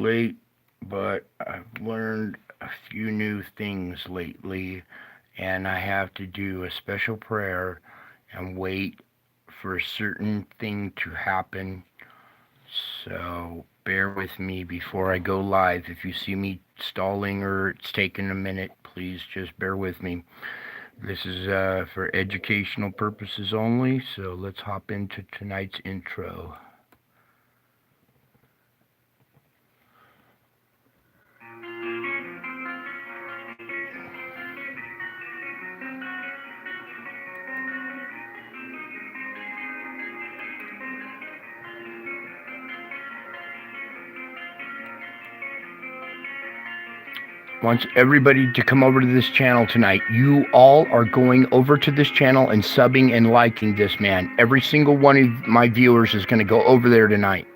late, but I've learned a few new things lately, and I have to do a special prayer and wait for a certain thing to happen. So bear with me before I go live. If you see me stalling or it's taking a minute, please just bear with me. This is for educational purposes only, so let's hop into tonight's intro. Wants everybody to come over to this channel tonight. You all are going over to this channel and subbing and liking this, man. Every single one of my viewers is going to go over there tonight.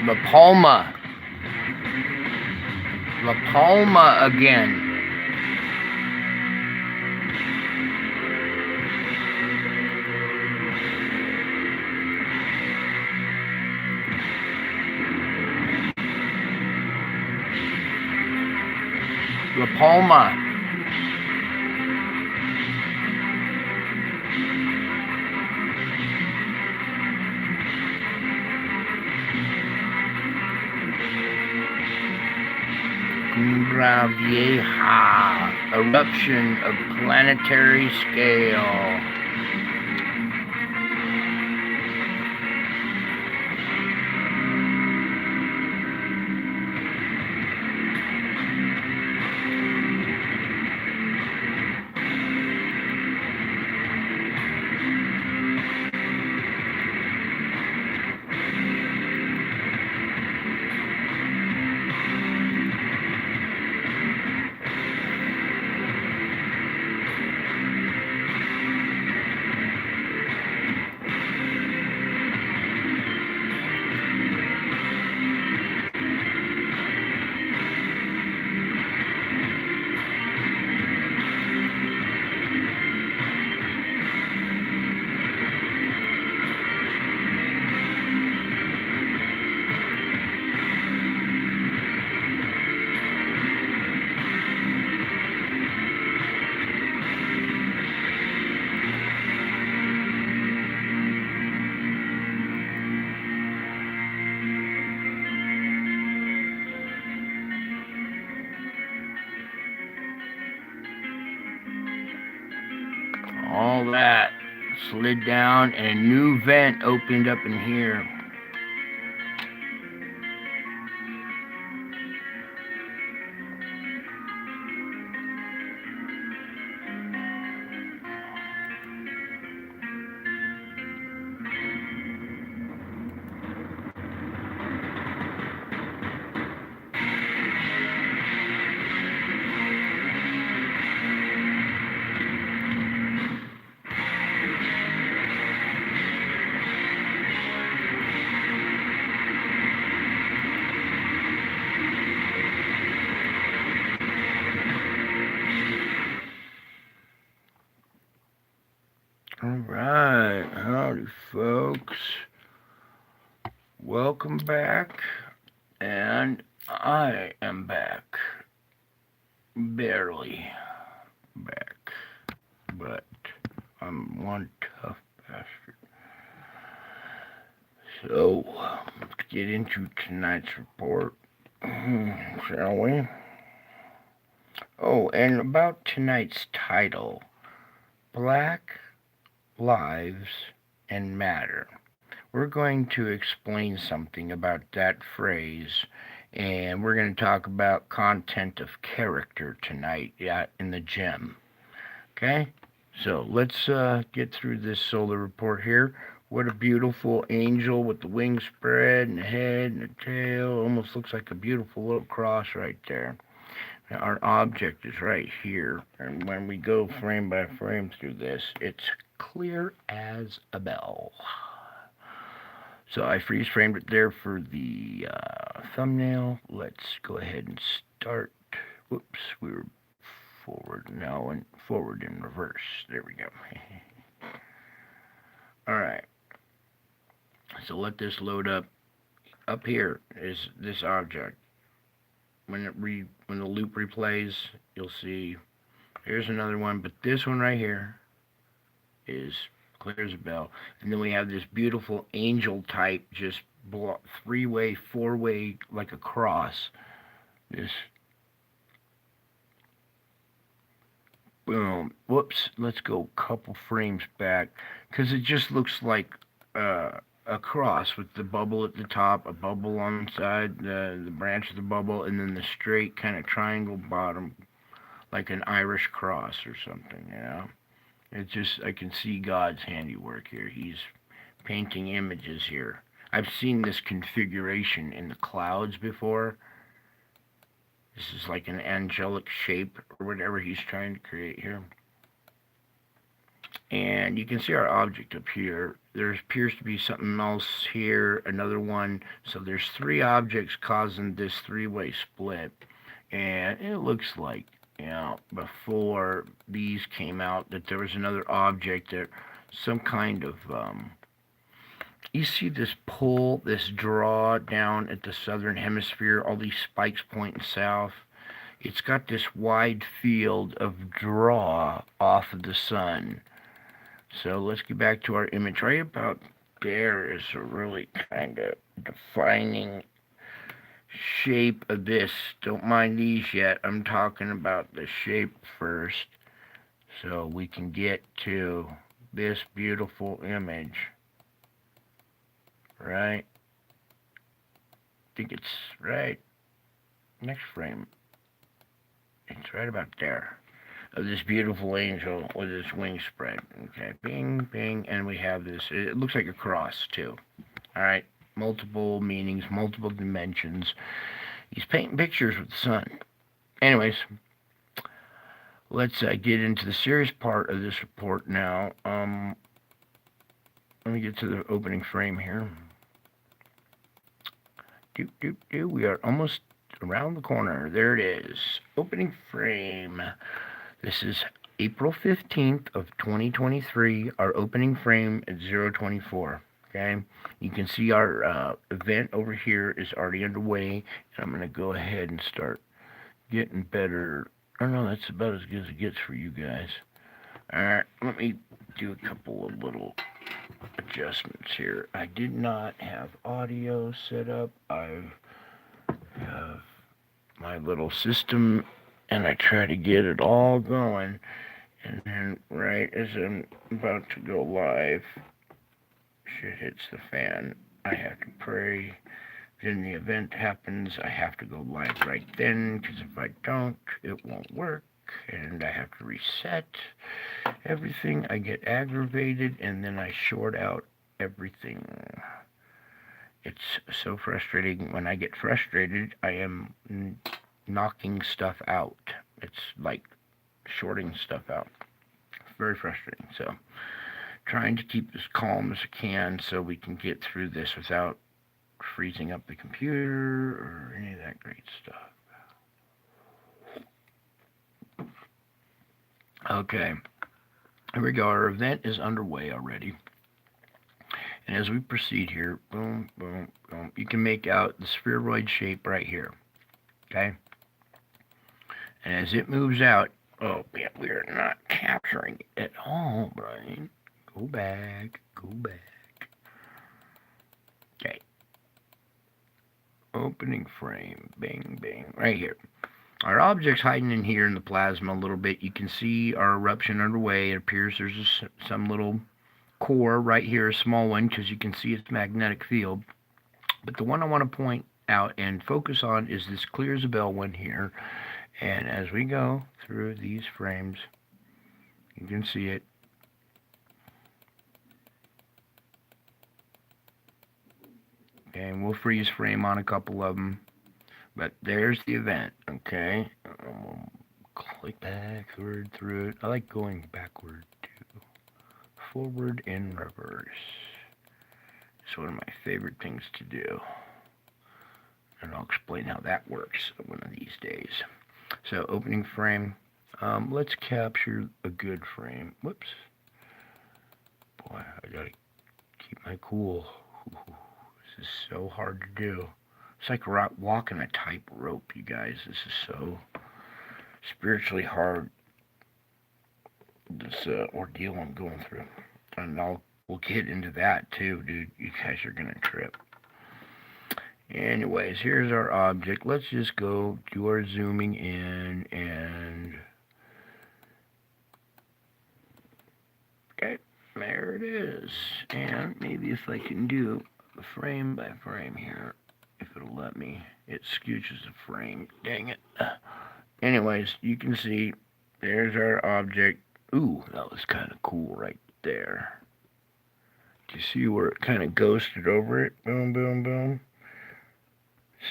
La Palma. La Palma again. La Palma. Cumbra Vieja. Eruption of planetary scale. All that slid down and a new vent opened up in here. Alright, howdy folks. Welcome back, and I am back. Barely back, but I'm one tough bastard. So, let's get into tonight's report, shall we? Oh, and about tonight's title, Black Lives and Matter. We're going to explain something about that phrase, and we're going to talk about content of character tonight in the gem. Okay? So let's get through this solar report here. What a beautiful angel with the wings spread and a head and a tail. Almost looks like a beautiful little cross right there. Now, our object is right here, and when we go frame by frame through this, it's clear as a bell. So I freeze framed it there for the thumbnail. Let's go ahead and start. Whoops, we were forward now and forward in reverse. There we go. Alright. So let this load up. Up here is this object. When the loop replays, you'll see here's another one, but this one right here is clear as a bell. And then we have this beautiful angel type, just three-way, four-way, like a cross. This, boom, whoops, let's go a couple frames back, because it just looks like a cross with the bubble at the top, a bubble on the side, the branch of the bubble, and then the straight kind of triangle bottom, like an Irish cross or something, you know? It's just, I can see God's handiwork here. He's painting images here. I've seen this configuration in the clouds before. This is like an angelic shape or whatever he's trying to create here. And you can see our object up here. there appears to be something else here, another one. So there's three objects causing this three-way split. And it looks like, before these came out, that there was another object that some kind of, you see this pull, this draw down at the southern hemisphere, all these spikes pointing south. It's got this wide field of draw off of the sun. So let's get back to our image. Right about there is a really kind of defining shape of this. Don't mind these yet. I'm talking about the shape first, so we can get to this beautiful image. Right? I think it's right. Next frame. It's right about there. Of this beautiful angel with its wings spread. Okay, bing, bing, and we have this. It looks like a cross, too. Alright, multiple meanings, multiple dimensions. He's painting pictures with the sun. Anyways, let's get into the serious part of this report now. Let me get to the opening frame here. We are almost around the corner. There it is. Opening frame. This is April 15th of 2023. Our opening frame at 024. Okay. You can see our event over here is already underway. And I'm going to go ahead and start getting better. Oh no, that's about as good as it gets for you guys. Alright, let me do a couple of little adjustments here. I did not have audio set up. I have my little system, and I try to get it all going, and then right as I'm about to go live, shit hits the fan. I have to pray. Then the event happens. I have to go live right then, because if I don't, it won't work, and I have to reset everything. I get aggravated, and then I short out everything. It's so frustrating. When I get frustrated, I am knocking stuff out. It's like shorting stuff out. Very frustrating. So, trying to keep as calm as I can so we can get through this without freezing up the computer or any of that great stuff. Okay, here we go. Our event is underway already. And as we proceed here, boom, boom, boom, you can make out the spheroid shape right here. Okay? And as it moves out, oh, yeah, we are not capturing it at all, Brian. Go back, go back. Okay. Opening frame, bing, bing, right here. Our object's hiding in here in the plasma a little bit. You can see our eruption underway. It appears there's some little core right here, a small one, because you can see its magnetic field. But the one I want to point out and focus on is this clear as a bell one here. And as we go through these frames, you can see it. Okay, and we'll freeze frame on a couple of them. But there's the event, okay? We'll click backward through it. I like going backward too. Forward and reverse. It's one of my favorite things to do. And I'll explain how that works one of these days. So, opening frame. Let's capture a good frame. Whoops. Boy, I gotta keep my cool. Ooh, this is so hard to do. It's like walking a tightrope, you guys. This is so spiritually hard. This ordeal I'm going through. And we'll get into that too, dude. You guys are gonna trip. Anyways, here's our object. Let's just go do our zooming in and okay, there it is. And maybe if I can do frame by frame here, if it'll let me. It scooches the frame. Dang it. Anyways, you can see there's our object. Ooh, that was kind of cool right there. Do you see where it kind of ghosted over it? Boom, boom, boom.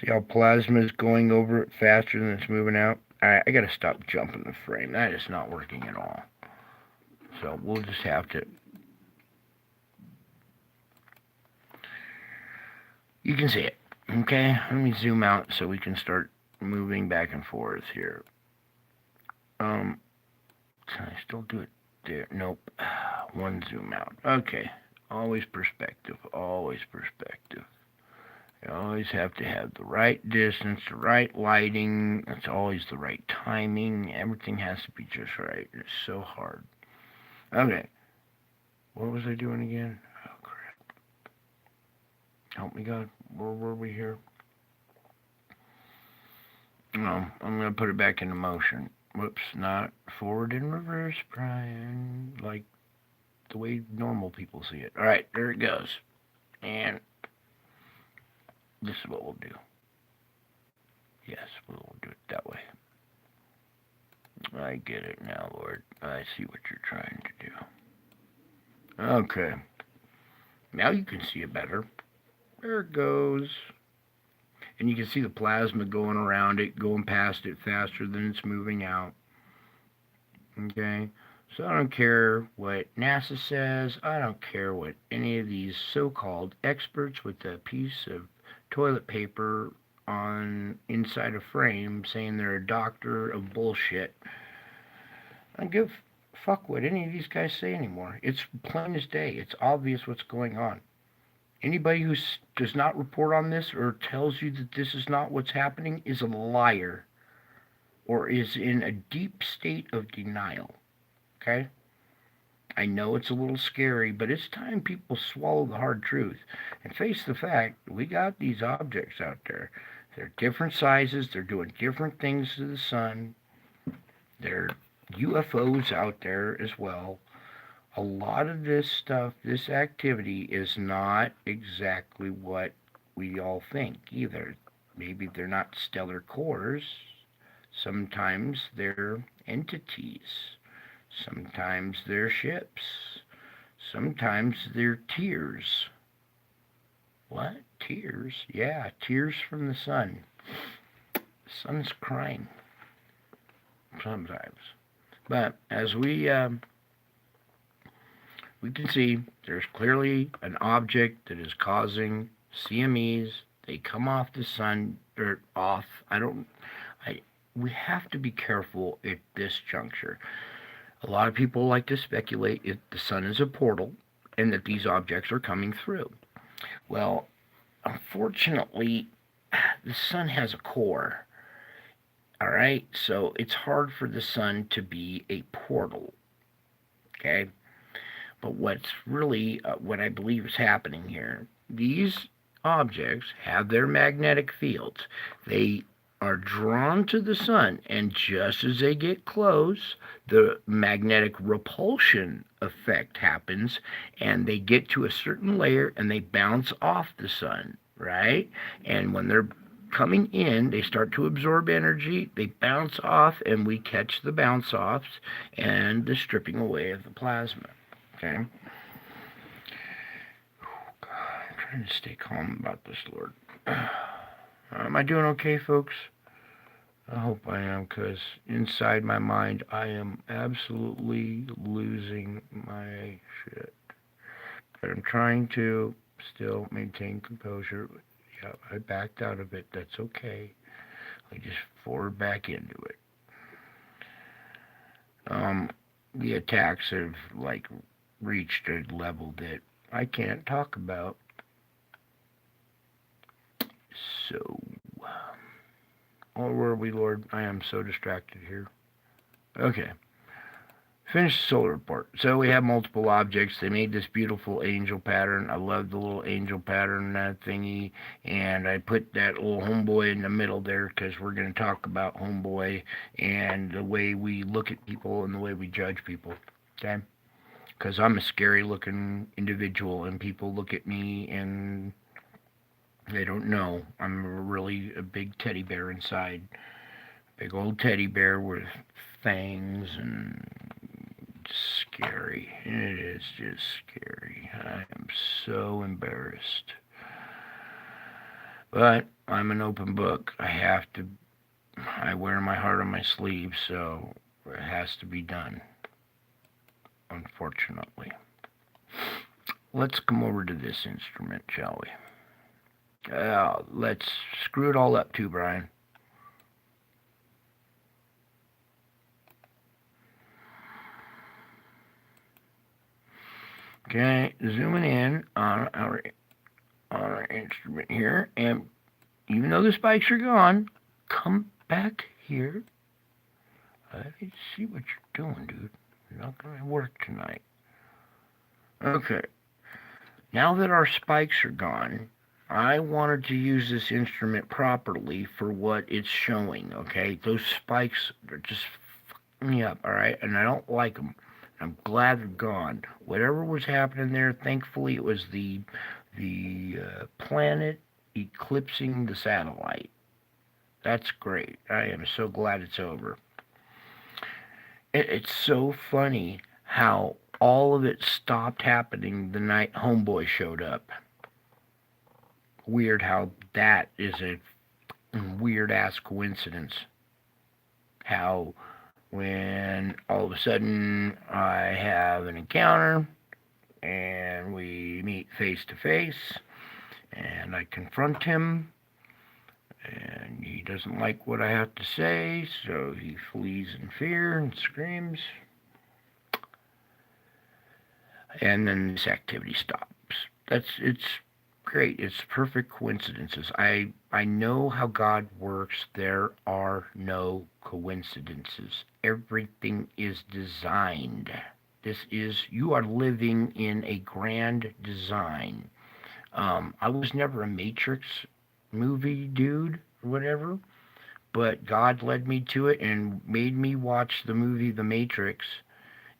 See how plasma is going over it faster than it's moving out? I gotta stop jumping the frame. That is not working at all. So we'll just have to You can see it. Okay, let me zoom out so we can start moving back and forth here. Can I still do it there? Nope. One zoom out. Okay. Always perspective. Always perspective. You always have to have the right distance, the right lighting. It's always the right timing. Everything has to be just right. It's so hard. Okay. What was I doing again? Oh, crap. Help me, God. Where were we here? No, I'm going to put it back into motion. Whoops, not forward and reverse, Brian. Like the way normal people see it. All right, there it goes. And this is what we'll do. Yes, we'll do it that way. I get it now, Lord. I see what you're trying to do. Okay. Now you can see it better. There it goes. And you can see the plasma going around it, going past it faster than it's moving out. Okay? So I don't care what NASA says. I don't care what any of these so-called experts with a piece of toilet paper on inside a frame saying they're a doctor of bullshit. I don't give a fuck what any of these guys say anymore. It's plain as day. It's obvious what's going on. Anybody who does not report on this or tells you that this is not what's happening is a liar or is in a deep state of denial. Okay? I know it's a little scary, but it's time people swallow the hard truth and face the fact we got these objects out there. They're different sizes, they're doing different things to the sun. There are UFOs out there as well. A lot of this stuff, this activity, is not exactly what we all think either. Maybe they're not stellar cores. Sometimes they're entities. Sometimes they're ships. Sometimes they're tears. What? Tears? Yeah, tears from the sun. The sun's crying. Sometimes. But as we can see there's clearly an object that is causing CMEs. They come off the sun, or off. We have to be careful at this juncture. A lot of people like to speculate if the sun is a portal and that these objects are coming through. Well, unfortunately, the sun has a core. All right, so it's hard for the sun to be a portal. Okay? But what's really, what I believe is happening here, these objects have their magnetic fields. They are drawn to the sun, and just as they get close, the magnetic repulsion effect happens, and they get to a certain layer and they bounce off the sun, right? And when they're coming in, they start to absorb energy, they bounce off, and we catch the bounce offs and the stripping away of the plasma. Okay. Oh, God, I'm trying to stay calm about this, Lord. Am I doing okay, folks? I hope I am, because inside my mind, I am absolutely losing my shit. But I'm trying to still maintain composure. Yeah, I backed out of it. That's okay. I just forward back into it. The attacks have, like, reached a level that I can't talk about. So, where were we, Lord? I am so distracted here. Okay. Finish the solar report. So we have multiple objects. They made this beautiful angel pattern. I love the little angel pattern, that thingy. And I put that little homeboy in the middle there because we're going to talk about homeboy and the way we look at people and the way we judge people. Okay? Because I'm a scary-looking individual, and people look at me and they don't know. I'm really a big teddy bear inside. Big old teddy bear with fangs, and scary. It is just scary. I am so embarrassed. But I'm an open book. I wear my heart on my sleeve, so it has to be done. Unfortunately. Let's come over to this instrument, shall we? Let's screw it all up too, Brian. Okay, zooming in on our instrument here, and even though the spikes are gone, come back here. Let me see what you're doing, dude. You're not gonna work tonight. Okay, now that our spikes are gone, I wanted to use this instrument properly for what it's showing, okay? Those spikes are just fucking me up, alright? And I don't like them. I'm glad they're gone. Whatever was happening there, thankfully it was the planet eclipsing the satellite. That's great. I am so glad it's over. It's so funny how all of it stopped happening the night Homeboy showed up. Weird how that is a weird ass coincidence. How when all of a sudden I have an encounter and we meet face to face and I confront him and he doesn't like what I have to say, so he flees in fear and screams. And then this activity stops. It's great. It's perfect coincidences. I know how God works. There are no coincidences. Everything is designed. You are living in a grand design. I was never a Matrix movie dude or whatever, but God led me to it and made me watch the movie The Matrix,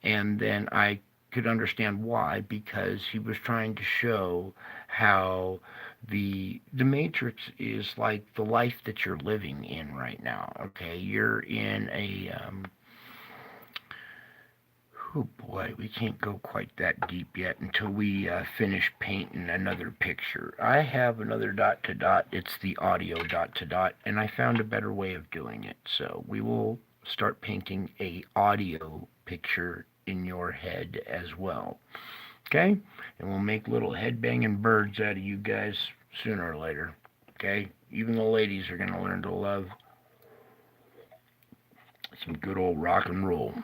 and then I could understand why, because he was trying to show how the Matrix is like the life that you're living in right now. Okay, you're in a oh boy, we can't go quite that deep yet until we finish painting another picture. I have another dot to dot. It's the audio dot to dot, and I found a better way of doing it. So we will start painting a audio picture in your head as well. Okay? And we'll make little head banging birds out of you guys sooner or later. Okay? Even the ladies are going to learn to love some good old rock and roll.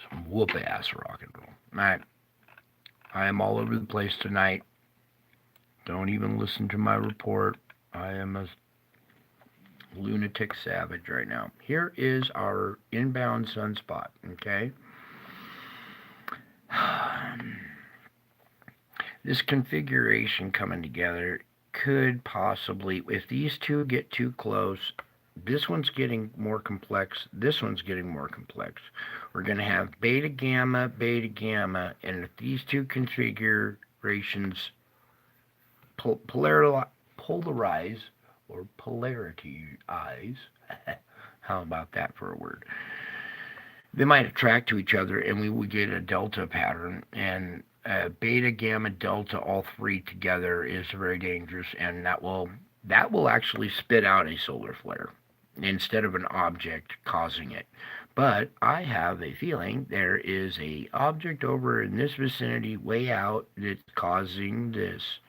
Some whoop ass rock and roll. Alright. I am all over the place tonight. Don't even listen to my report. I am a lunatic savage right now. Here is our inbound sunspot. Okay? This configuration coming together could possibly, if these two get too close, this one's getting more complex, this one's getting more complex. We're going to have beta, gamma, and if these two configurations polarize or polarize, how about that for a word? They might attract to each other and we would get a delta pattern, and beta, gamma, delta, all three together is very dangerous, and that will actually spit out a solar flare instead of an object causing it. But I have a feeling there is a object over in this vicinity way out that's causing this.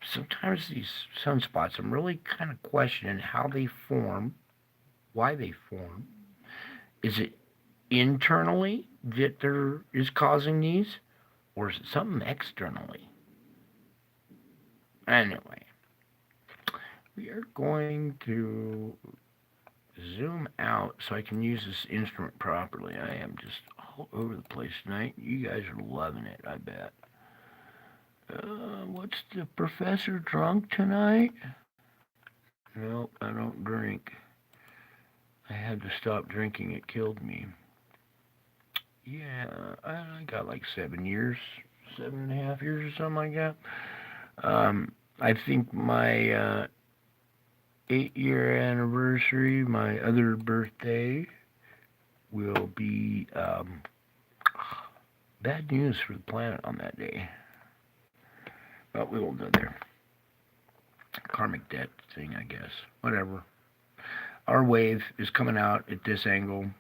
Sometimes these sunspots, I'm really kind of questioning how they form, why they form. Is it internally that there is causing these, or is it something externally? Anyway, we are going to zoom out so I can use this instrument properly. I am just all over the place tonight. You guys are loving it, I bet. What's the professor drunk tonight? Nope, I don't drink. I had to stop drinking. It killed me. Yeah, I got like 7.5 years or something like that. I think my 8-year anniversary, my other birthday, will be bad news for the planet on that day. But we won't go there. Karmic debt thing, I guess. Whatever. Our wave is coming out at this angle.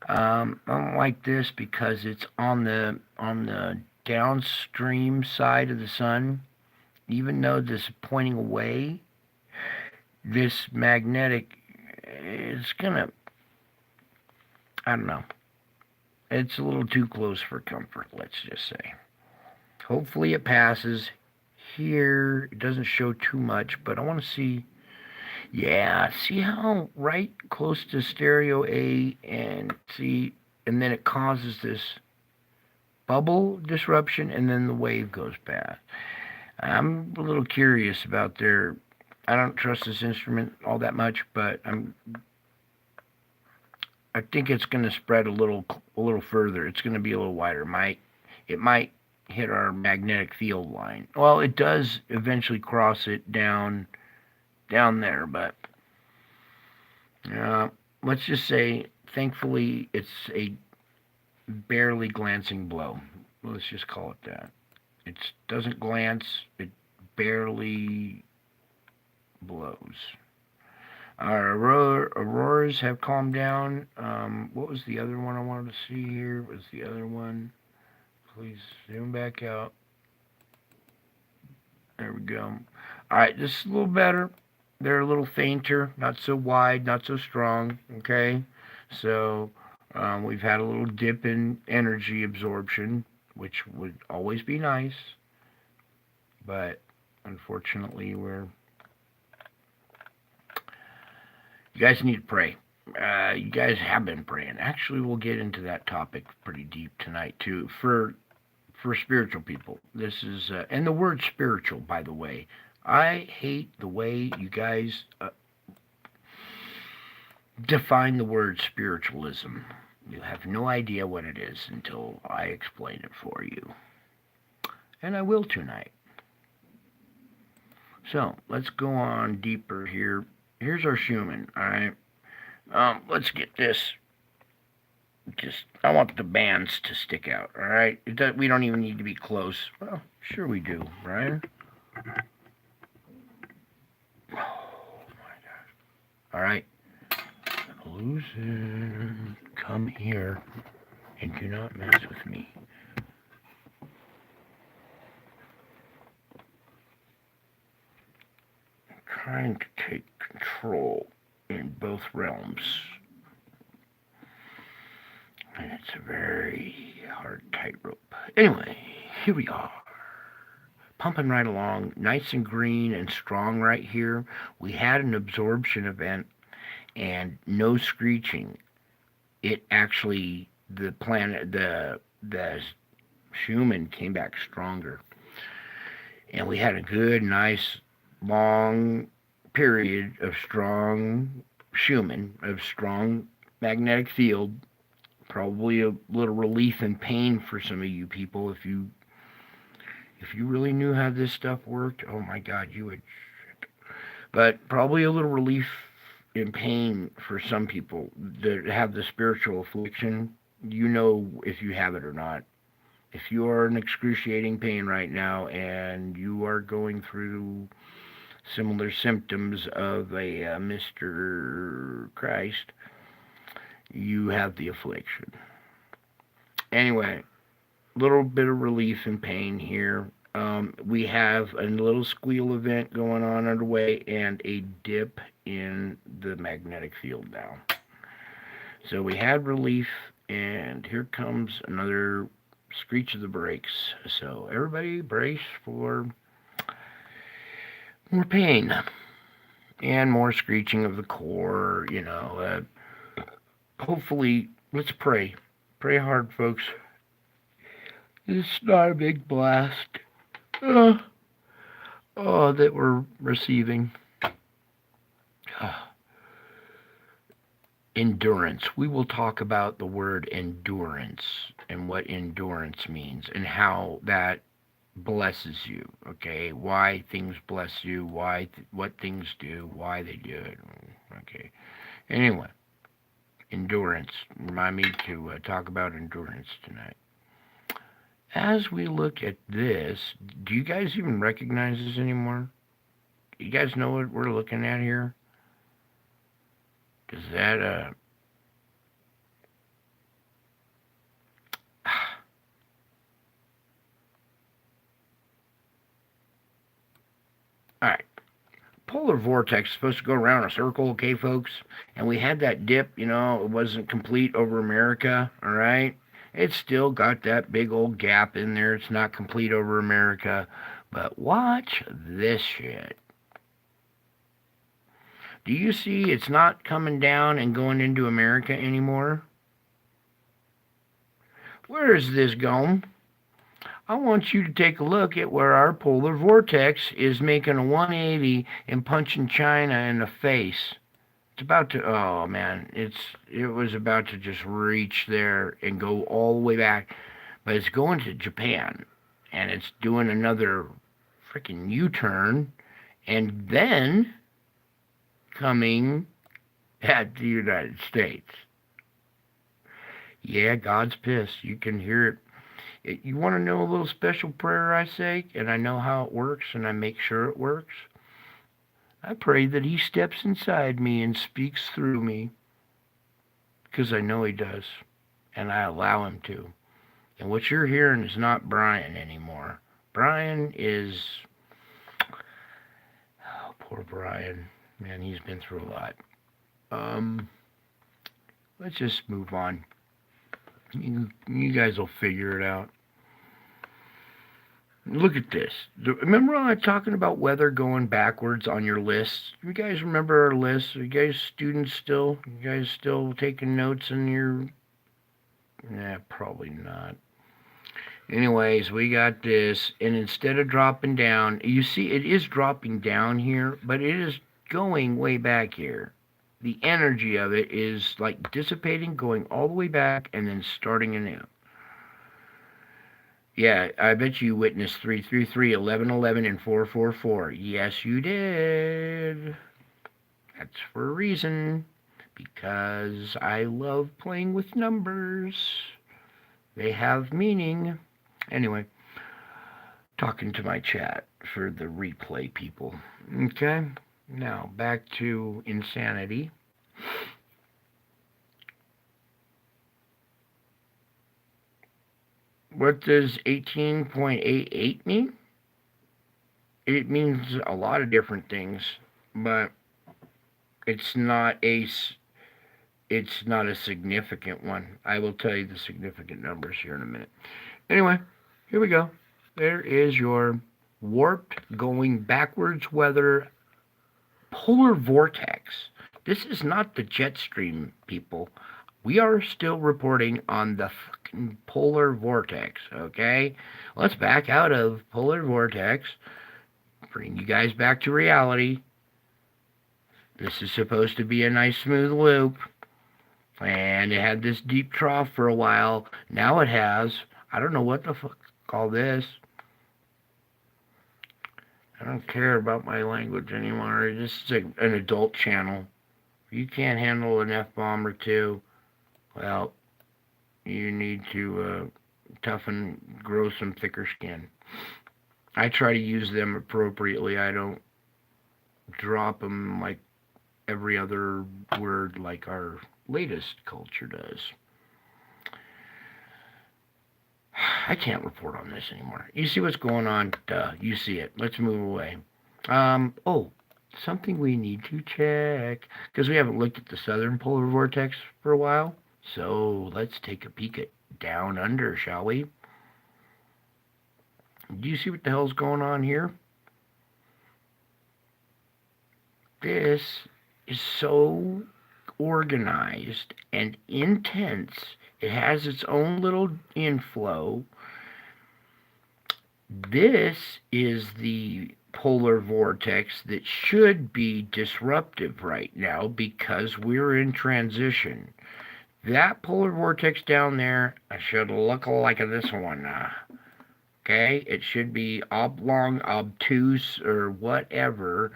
I don't like this because it's on the downstream side of the sun, even though this is pointing away, this magnetic is gonna, I don't know. It's a little too close for comfort, let's just say. Hopefully it passes. Here, it doesn't show too much, but I want to see. Yeah, see how right close to stereo A and see, and then it causes this bubble disruption, and then the wave goes past. I'm a little curious about their. I don't trust this instrument all that much, but I think it's going to spread a little further. It's going to be a little wider. It might hit our magnetic field line. Well, it does eventually cross it down there, but uh, let's just say, thankfully, it's a barely glancing blow. Let's just call it that. It doesn't glance. It barely blows. Our auroras have calmed down. What was the other one I wanted to see here? Was the other one? Please zoom back out. There we go. All right, this is a little better. They're a little fainter, not so wide, not so strong. Okay, so we've had a little dip in energy absorption, which would always be nice, but unfortunately, you guys need to pray. You guys have been praying. Actually, we'll get into that topic pretty deep tonight too. For spiritual people, this is and the word spiritual, by the way. I hate the way you guys define the word spiritualism. You have no idea what it is until I explain it for you. And I will tonight. So, let's go on deeper here. Here's our Schumann, alright? Let's get this. I want the bands to stick out, alright? We don't even need to be close. Well, sure we do, right? Oh, my gosh. Alright. Loosen. Come here. And do not mess with me. I'm trying to take control in both realms. And it's a very hard tightrope. Anyway, here we are. Pumping right along, nice and green and strong right here. We had an absorption event and no screeching. It actually, the Schumann came back stronger. And we had a good, nice, long period of strong Schumann, of strong magnetic field. Probably a little relief and pain for some of you people if you really knew how this stuff worked. Oh my God, you would. But probably a little relief and pain for some people that have the spiritual affliction. You know if you have it or not. If you are in excruciating pain right now and you are going through similar symptoms of a Mr. Christ, you have the affliction. Anyway, little bit of relief and pain here. We have a little squeal event going on underway and a dip in the magnetic field now. So we had relief, and here comes another screech of the brakes. So everybody brace for more pain and more screeching of the core, hopefully, let's pray. Pray hard, folks. It's not a big blast. That we're receiving. Endurance. We will talk about the word endurance and what endurance means and how that blesses you. Okay, why things bless you, what things do, why they do it. Okay. Anyway, endurance. Remind me to talk about endurance tonight. As we look at this, do you guys even recognize this anymore? Do you guys know what we're looking at here? Does that, All right. Polar vortex is supposed to go around a circle, okay, folks? And we had that dip, it wasn't complete over America, all right? It's still got that big old gap in there. It's not complete over America. But watch this shit. Do you see it's not coming down and going into America anymore? Where is this going? I want you to take a look at where our polar vortex is making a 180 and punching China in the face. It's about to, oh man, it was about to just reach there and go all the way back, but it's going to Japan and it's doing another freaking U-turn and then coming at the United States. Yeah, God's pissed. You can hear it. You want to know a little special prayer I say, and I know how it works, and I make sure it works? I pray that he steps inside me and speaks through me, because I know he does, and I allow him to. And what you're hearing is not Brian anymore. Brian is... Oh, poor Brian. Man, he's been through a lot. Let's just move on. You guys will figure it out. Look at this. Remember I was talking about weather going backwards on your list? You guys remember our list? Are you guys students still? You guys still taking notes in your... Nah, probably not. Anyways, we got this, and instead of dropping down, you see it is dropping down here, but it is going way back here. The energy of it is like dissipating, going all the way back, and then starting anew. Yeah, I bet you witnessed 333, 1111, and 444. Yes, you did. That's for a reason. Because I love playing with numbers. They have meaning. Anyway, talking to my chat for the replay people. Okay, now back to insanity. What does 18.88 mean? It means a lot of different things, but it's not a significant one. I will tell you the significant numbers here in a minute. Anyway, here we go. There is your warped going backwards weather polar vortex. This is not the jet stream, people. We are still reporting on the fucking polar vortex, okay? Let's back out of polar vortex. Bring you guys back to reality. This is supposed to be a nice smooth loop. And it had this deep trough for a while. Now it has, I don't know what the fuck to call this. I don't care about my language anymore. This is an adult channel. If you can't handle an F-bomb or two, well, you need to grow some thicker skin. I try to use them appropriately. I don't drop them like every other word like our latest culture does. I can't report on this anymore. You see what's going on? Duh, you see it. Let's move away. Something we need to check, because we haven't looked at the southern polar vortex for a while. So let's take a peek at down under, shall we? Do you see what the hell's going on here? This is so organized and intense. It has its own little inflow. This is the polar vortex that should be disruptive right now because we're in transition. That polar vortex down there should look like this one. Okay? It should be oblong, obtuse, or whatever.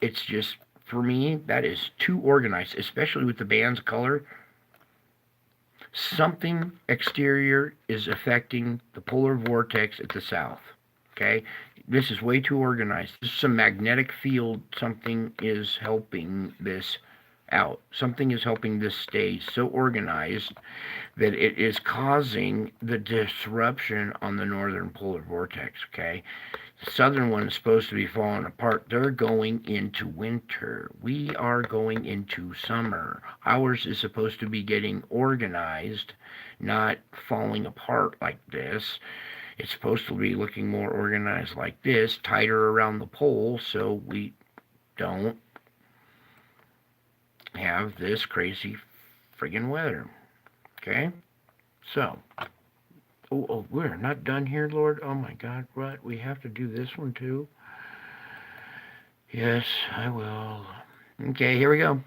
It's just, for me, that is too organized, especially with the band's color. Something exterior is affecting the polar vortex at the south. Okay? This is way too organized. This is some magnetic field. Something is helping this out. Something is helping this stay so organized that it is causing the disruption on the northern polar vortex, okay? The southern one is supposed to be falling apart. They're going into winter. We are going into summer. Ours is supposed to be getting organized, not falling apart like this. It's supposed to be looking more organized like this, tighter around the pole, so we don't have this crazy friggin' weather. Okay? So, we're not done here, Lord. Oh my God, what? We have to do this one too? Yes, I will. Okay, here we go.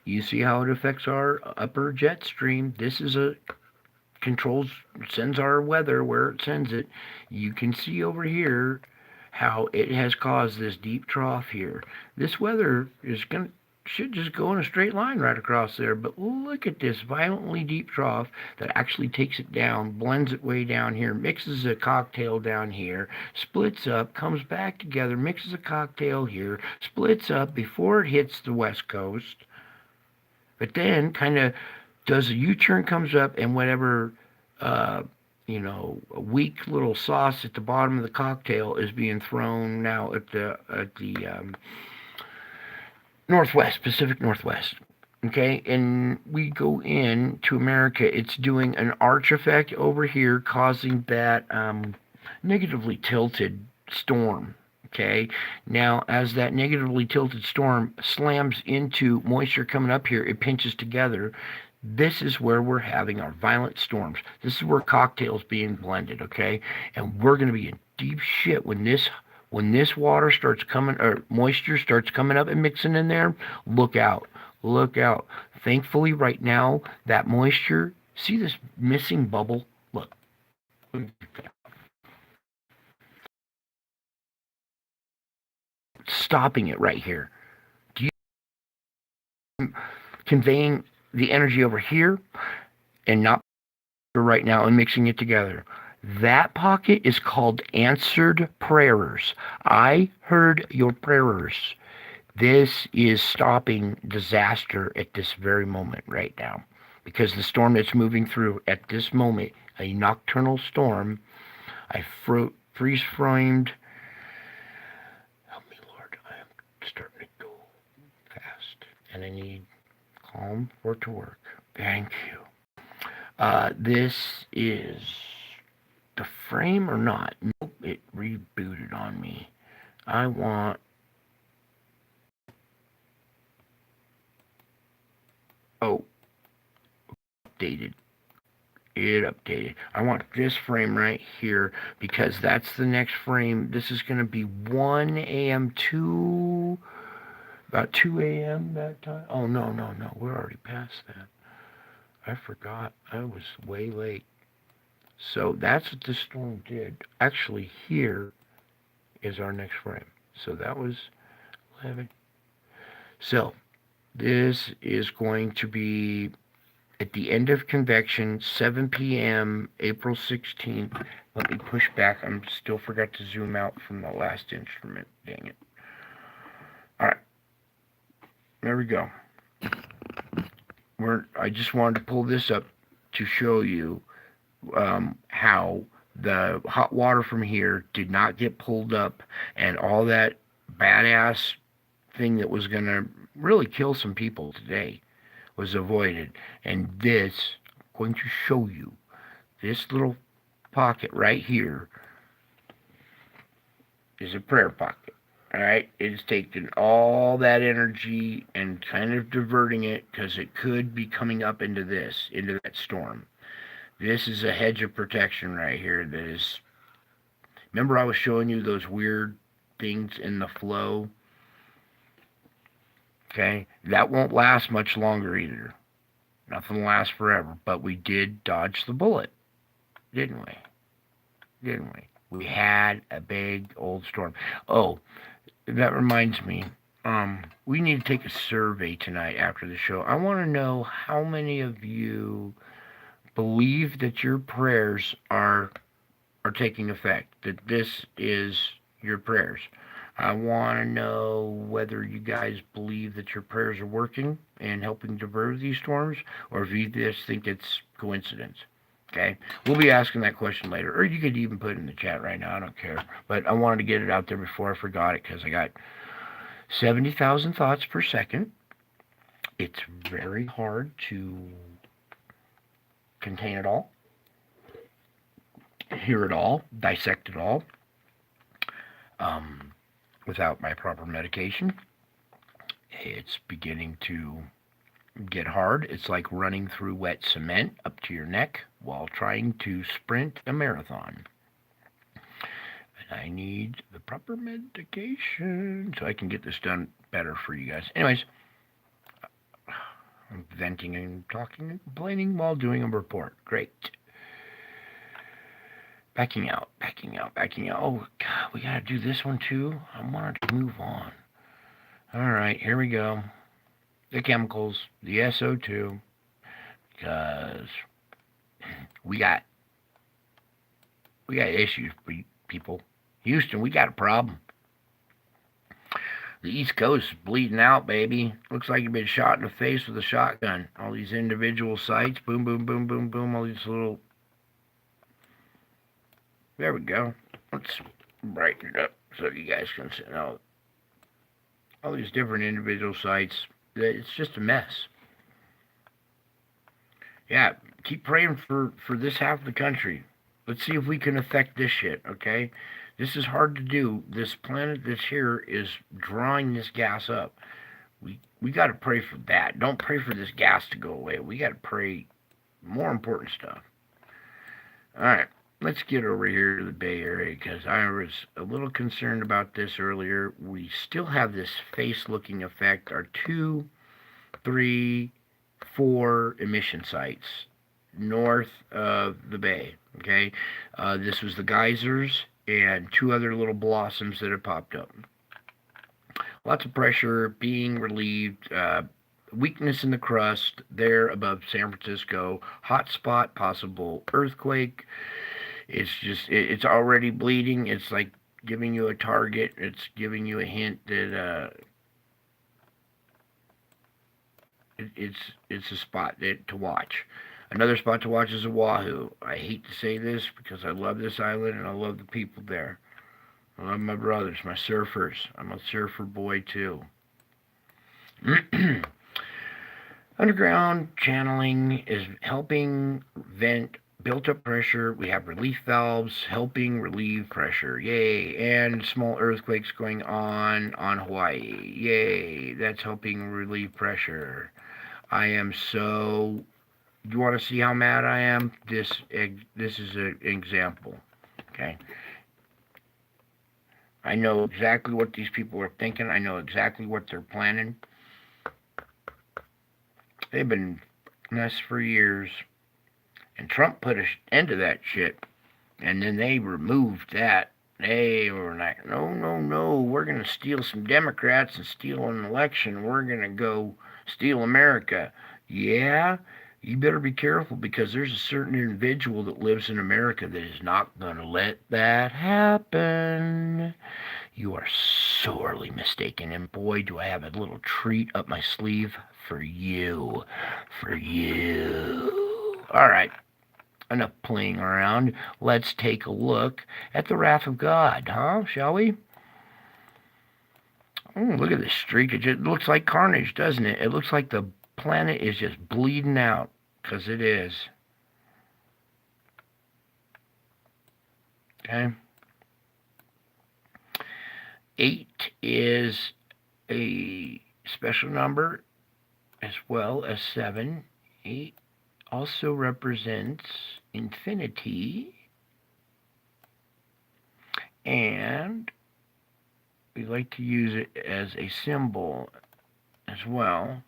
You see how it affects our upper jet stream. This is a controls, sends our weather where it sends it. You can see over here how it has caused this deep trough here. This weather is going to should just go in a straight line right across there, but look at this violently deep trough that actually takes it down, blends it way down here, mixes a cocktail down here, splits up, comes back together, mixes a cocktail here, splits up before it hits the west coast, but then kind of does a U-turn, comes up, and whatever a weak little sauce at the bottom of the cocktail is being thrown now at the Northwest, Pacific Northwest. Okay, and we go in to America. It's doing an arch effect over here, causing that negatively tilted storm. Okay, now as that negatively tilted storm slams into moisture coming up here, it pinches together. This is where we're having our violent storms. This is where cocktails being blended. Okay, and we're going to be in deep shit when this water starts coming, or moisture starts coming up and mixing in there. Look out. Look out. Thankfully, right now, that moisture, see this missing bubble? Look. Stopping it right here. Do you conveying the energy over here and not right now and mixing it together? That pocket is called answered prayers. I heard your prayers. This is stopping disaster at this very moment right now, because the storm that's moving through at this moment, a nocturnal storm, I freeze framed. Help me, Lord. I am starting to go fast, and I need calm for it to work. Thank you. This is the frame or not? Nope, it rebooted on me. I want. Oh, updated. It updated. I want this frame right here because that's the next frame. This is going to be 1 a.m. to about 2 a.m. that time. Oh, no, no, no. We're already past that. I forgot. I was way late. So that's what the storm did. Actually, here is our next frame. So that was 11. So this is going to be at the end of convection, 7 p.m., April 16th. Let me push back. I still forgot to zoom out from the last instrument. Dang it. All right. There we go. I just wanted to pull this up to show you how the hot water from here did not get pulled up, and all that badass thing that was going to really kill some people today was avoided. And this, I'm going to show you, this little pocket right here is a prayer pocket. All right, it's taken all that energy and kind of diverting it, because it could be coming up into that storm. This is a hedge of protection right here that is. Remember, I was showing you those weird things in the flow? Okay, that won't last much longer either. Nothing lasts forever, but we did dodge the bullet, didn't we? Didn't we? We had a big old storm. Oh, that reminds me. We need to take a survey tonight after the show. I want to know how many of you believe that your prayers are taking effect. That this is your prayers. I want to know whether you guys believe that your prayers are working and helping divert these storms, or if you just think it's coincidence. Okay, we'll be asking that question later, or you could even put it in the chat right now. I don't care, but I wanted to get it out there before I forgot it because I got 70,000 thoughts per second. It's very hard to contain it all, hear it all, dissect it all, um, without my proper medication. It's beginning to get hard. It's like running through wet cement up to your neck while trying to sprint a marathon. And I need the proper medication so I can get this done better for you guys. Anyways, I'm venting and talking and complaining while doing a report. Great. Backing out, backing out, backing out. Oh, God, we got to do this one too. I wanted to move on. All right, here we go. The chemicals, the SO2, because we got issues, people. Houston, we got a problem. The East Coast is bleeding out, baby. Looks like you've been shot in the face with a shotgun. All these individual sites, boom, boom, boom, boom, boom. All these little. There we go. Let's brighten it up so you guys can see. Now, all these different individual sites. It's just a mess. Yeah, keep praying for this half of the country. Let's see if we can affect this shit, okay? This is hard to do. This planet that's here is drawing this gas up. We got to pray for that. Don't pray for this gas to go away. We got to pray more important stuff. All right, let's get over here to the Bay Area because I was a little concerned about this earlier. We still have this face-looking effect. Our 2, 3, 4 emission sites north of the bay. Okay, this was the geysers and 2 other little blossoms that have popped up. Lots of pressure being relieved. Weakness in the crust there above San Francisco. Hot spot, possible earthquake. It's already bleeding. It's like giving you a target. It's giving you a hint that it's a spot to watch. Another spot to watch is Oahu. I hate to say this because I love this island and I love the people there. I love my brothers, my surfers. I'm a surfer boy too. Underground channeling is helping vent built up pressure. We have relief valves helping relieve pressure. Yay. And small earthquakes going on Hawaii. Yay. That's helping relieve pressure. I am so. You want to see how mad I am? This is an example. Okay. I know exactly what these people are thinking. I know exactly what they're planning. They've been us for years. And Trump put an end to that shit. And then they removed that. They were like, no, we're going to steal some Democrats and steal an election. We're going to go steal America. Yeah, you better be careful because there's a certain individual that lives in America that is not going to let that happen. You are sorely mistaken, and boy, do I have a little treat up my sleeve for you. For you. All right, enough playing around. Let's take a look at the wrath of God, huh? Shall we? Oh, look at this streak. It just looks like carnage, doesn't it? It looks like the planet is just bleeding out, because it is. Okay. 8 is a special number as well as 7. 8 also represents infinity, and we like to use it as a symbol as well.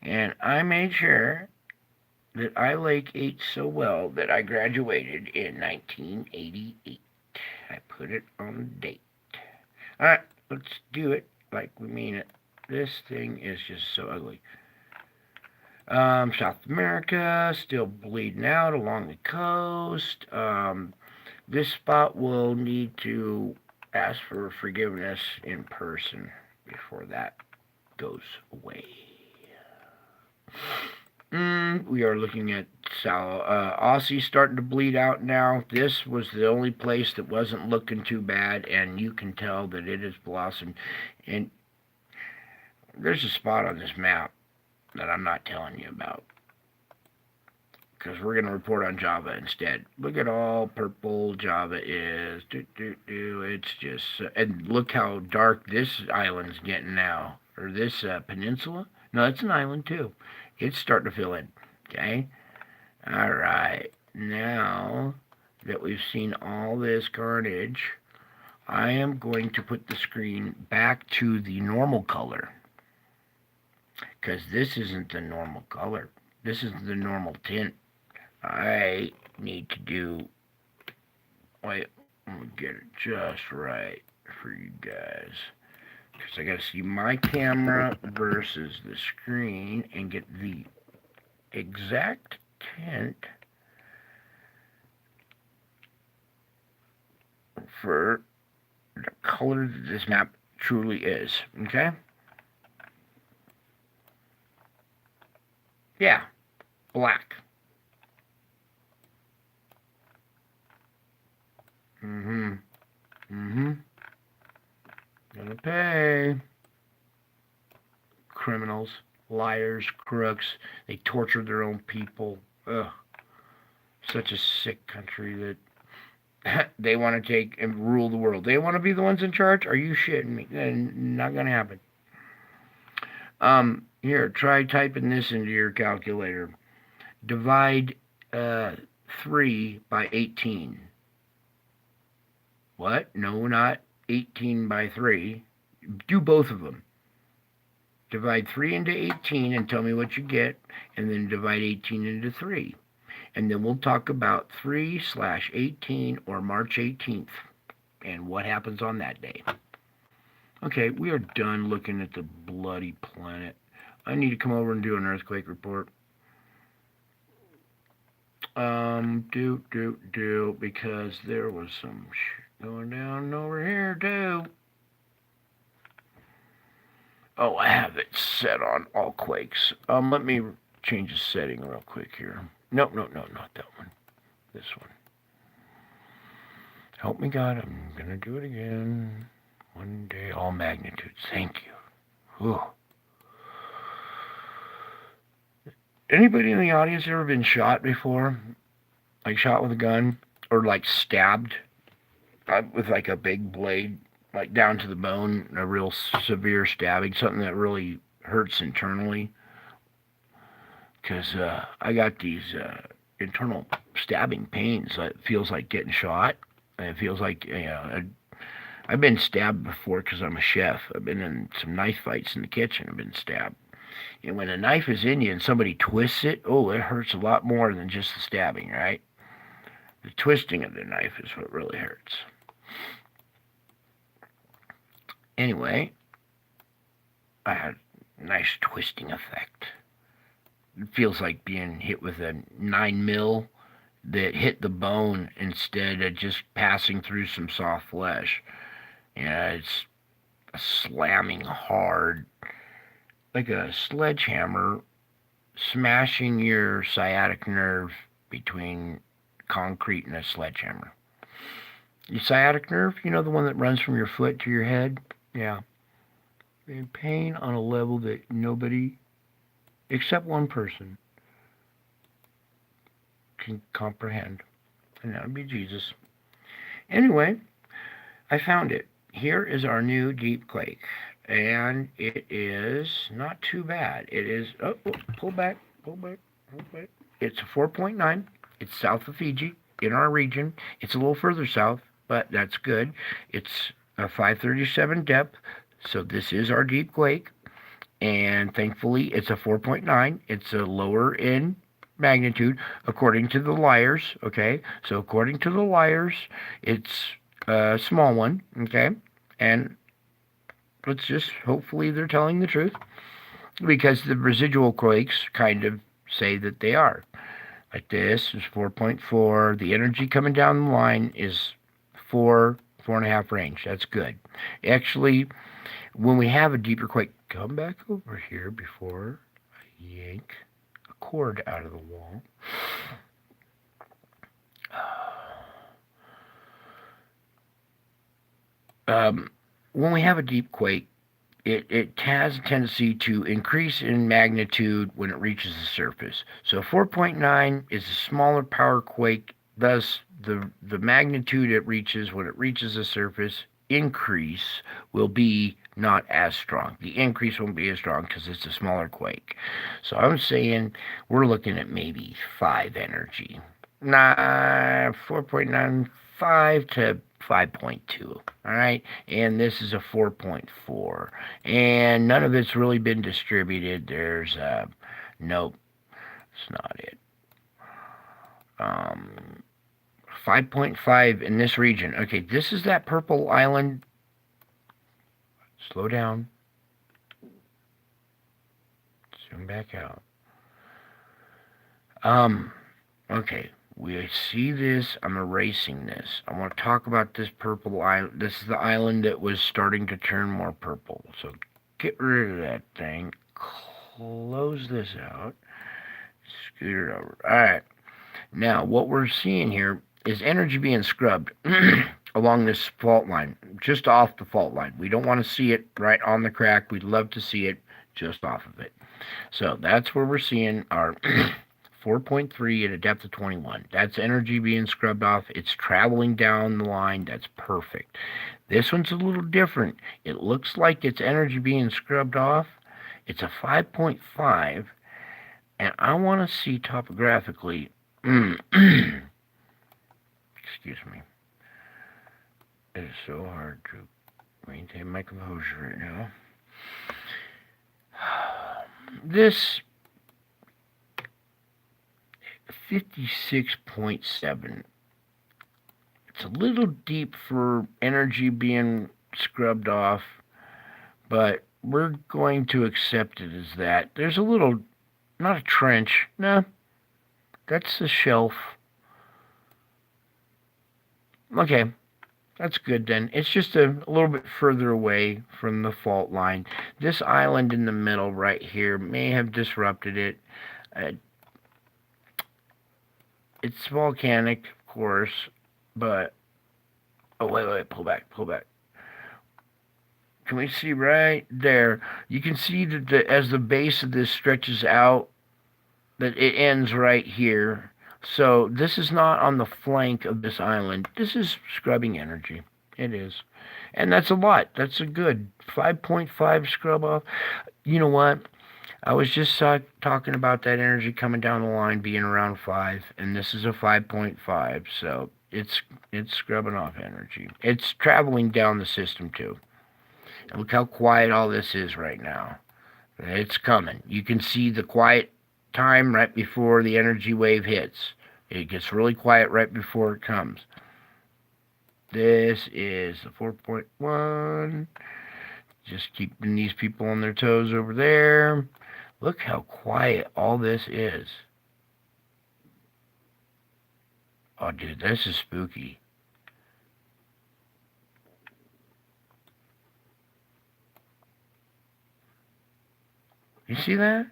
And I made sure that I like 8 so well that I graduated in 1988. I put it on the date. All right, let's do it like we mean it. This thing is just so ugly. South America, still bleeding out along the coast. This spot will need to ask for forgiveness in person before that goes away. We are looking at Aussie starting to bleed out now. This was the only place that wasn't looking too bad, and you can tell that it has blossomed. And there's a spot on this map that I'm not telling you about, because we're going to report on Java instead. Look at all purple Java is. It's just, and look how dark this island's getting now, or this peninsula. No, it's an island too. It's starting to fill in. Okay. All right. Now that we've seen all this carnage, I am going to put the screen back to the normal color, because this isn't the normal color. This is the normal tint. I need to do, wait, I'm going to get it just right for you guys, because I got to see my camera versus the screen and get the exact tint for the color that this map truly is. Okay? Yeah, black. Gonna pay. Criminals, liars, crooks. They tortured their own people. Ugh. Such a sick country that they want to take and rule the world. They want to be the ones in charge? Are you shitting me? Not gonna happen. Here, try typing this into your calculator. Divide 3 by 18. What? No, not 18 by 3. Do both of them. Divide 3 into 18 and tell me what you get, and then divide 18 into 3. And then we'll talk about 3/18 or March 18th and what happens on that day. Okay, we are done looking at the bloody planet. I need to come over and do an earthquake report. Because there was some going down over here too. Oh, I have it set on all quakes. Let me change the setting real quick here. No, not that one. This one. Help me God, I'm gonna do it again. One day, all magnitudes. Thank you. Whew. Anybody in the audience ever been shot before? Like shot with a gun? Or like stabbed with like a big blade, like down to the bone, a real severe stabbing, something that really hurts internally? Because I got these internal stabbing pains. It feels like getting shot. And it feels like, I've been stabbed before because I'm a chef. I've been in some knife fights in the kitchen. I've been stabbed. And when a knife is in you and somebody twists it, oh, it hurts a lot more than just the stabbing, right? The twisting of the knife is what really hurts. Anyway, I had a nice twisting effect. It feels like being hit with a 9mm that hit the bone instead of just passing through some soft flesh. It's a slamming hard, like a sledgehammer smashing your sciatic nerve between concrete and a sledgehammer. Your sciatic nerve, the one that runs from your foot to your head? Yeah. In pain on a level that nobody, except one person, can comprehend. And that would be Jesus. Anyway, I found it. Here is our new deep quake. And it is not too bad. It is, pull back. It's a 4.9. It's south of Fiji, in our region. It's a little further south, but that's good. It's a 537 depth, so this is our deep quake. And thankfully, it's a 4.9. It's a lower in magnitude, according to the liars, okay? So according to the liars, it's a small one, okay? And let's just, hopefully they're telling the truth, because the residual quakes kind of say that they are. Like this is 4.4. The energy coming down the line is 4, 4.5 range. That's good. Actually, when we have a deeper quake, come back over here before I yank a cord out of the wall. When we have a deep quake, it has a tendency to increase in magnitude when it reaches the surface. So 4.9 is a smaller power quake, thus the magnitude it reaches when it reaches the surface increase will be not as strong. The increase won't be as strong because it's a smaller quake. So I'm saying we're looking at maybe 5 energy. 4.95 to 5.2. All right, and this is a 4.4, and none of it's really been distributed. There's nope, it's not it. 5.5 in this region. Okay, this is that purple island. Slow down. Zoom back out. Okay, we see this. I'm erasing this. I want to talk about this purple island. This is the island that was starting to turn more purple. So get rid of that thing. Close this out. Scoot it over. All right. Now, what we're seeing here is energy being scrubbed along this fault line, just off the fault line. We don't want to see it right on the crack. We'd love to see it just off of it. So that's where we're seeing our 4.3 at a depth of 21. That's energy being scrubbed off. It's traveling down the line. That's perfect. This one's a little different. It looks like it's energy being scrubbed off. It's a 5.5, and I want to see topographically. Excuse me. It is so hard to maintain my composure right now. This 56.7. It's a little deep for energy being scrubbed off, but we're going to accept it as that. There's a little, not a trench, no, that's a shelf. Okay, that's good then. It's just a little bit further away from the fault line. This island in the middle right here may have disrupted it. It's volcanic, of course, but... Oh, wait, pull back. Can we see right there? You can see that as the base of this stretches out, that it ends right here. So this is not on the flank of this island. This is scrubbing energy. It is. And that's a lot. That's a good 5.5 scrub off. You know what? I was just talking about that energy coming down the line being around 5, and this is a 5.5, so it's scrubbing off energy. It's traveling down the system too. And look how quiet all this is right now. It's coming. You can see the quiet time right before the energy wave hits. It gets really quiet right before it comes. This is the 4.1. Just keeping these people on their toes over there. Look how quiet all this is. Oh, dude, this is spooky. You see that?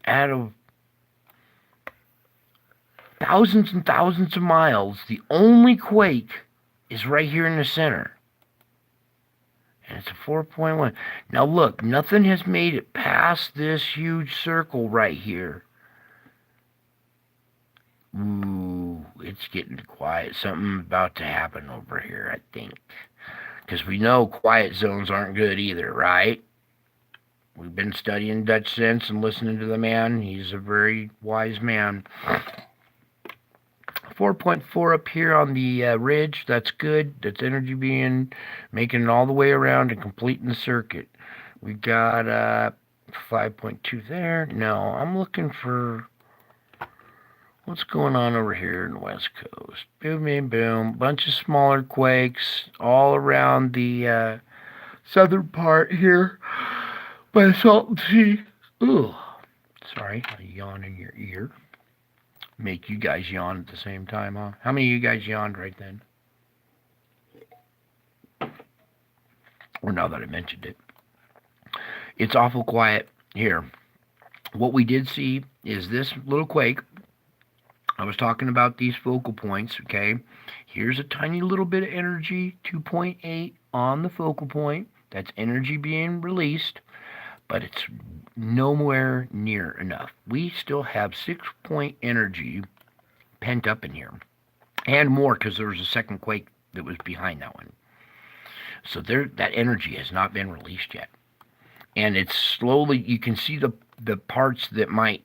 Out of thousands and thousands of miles, the only quake is right here in the center. And it's a 4.1. Now look, nothing has made it past this huge circle right here. Ooh, it's getting quiet. Something about to happen over here, I think. Because we know quiet zones aren't good either, right? We've been studying Dutch sense and listening to the man. He's a very wise man. 4.4 up here on the ridge. That's good. That's energy making it all the way around and completing the circuit. We got 5.2 there. No, I'm looking for what's going on over here in the West Coast. Boom, boom, boom. Bunch of smaller quakes all around the southern part here by the Salton Sea. Ooh, sorry, a yawn in your ear. Make you guys yawn at the same time, huh? How many of you guys yawned right then? or now that I mentioned it. It's awful quiet here. What we did see is this little quake. I was talking about these focal points, okay? Here's a tiny little bit of energy, 2.8 on the focal point. That's energy being released, but it's nowhere near enough. We still have 6-point energy pent up in here, and more because there was a second quake that was behind that one. So that energy has not been released yet. And it's slowly, you can see the parts that might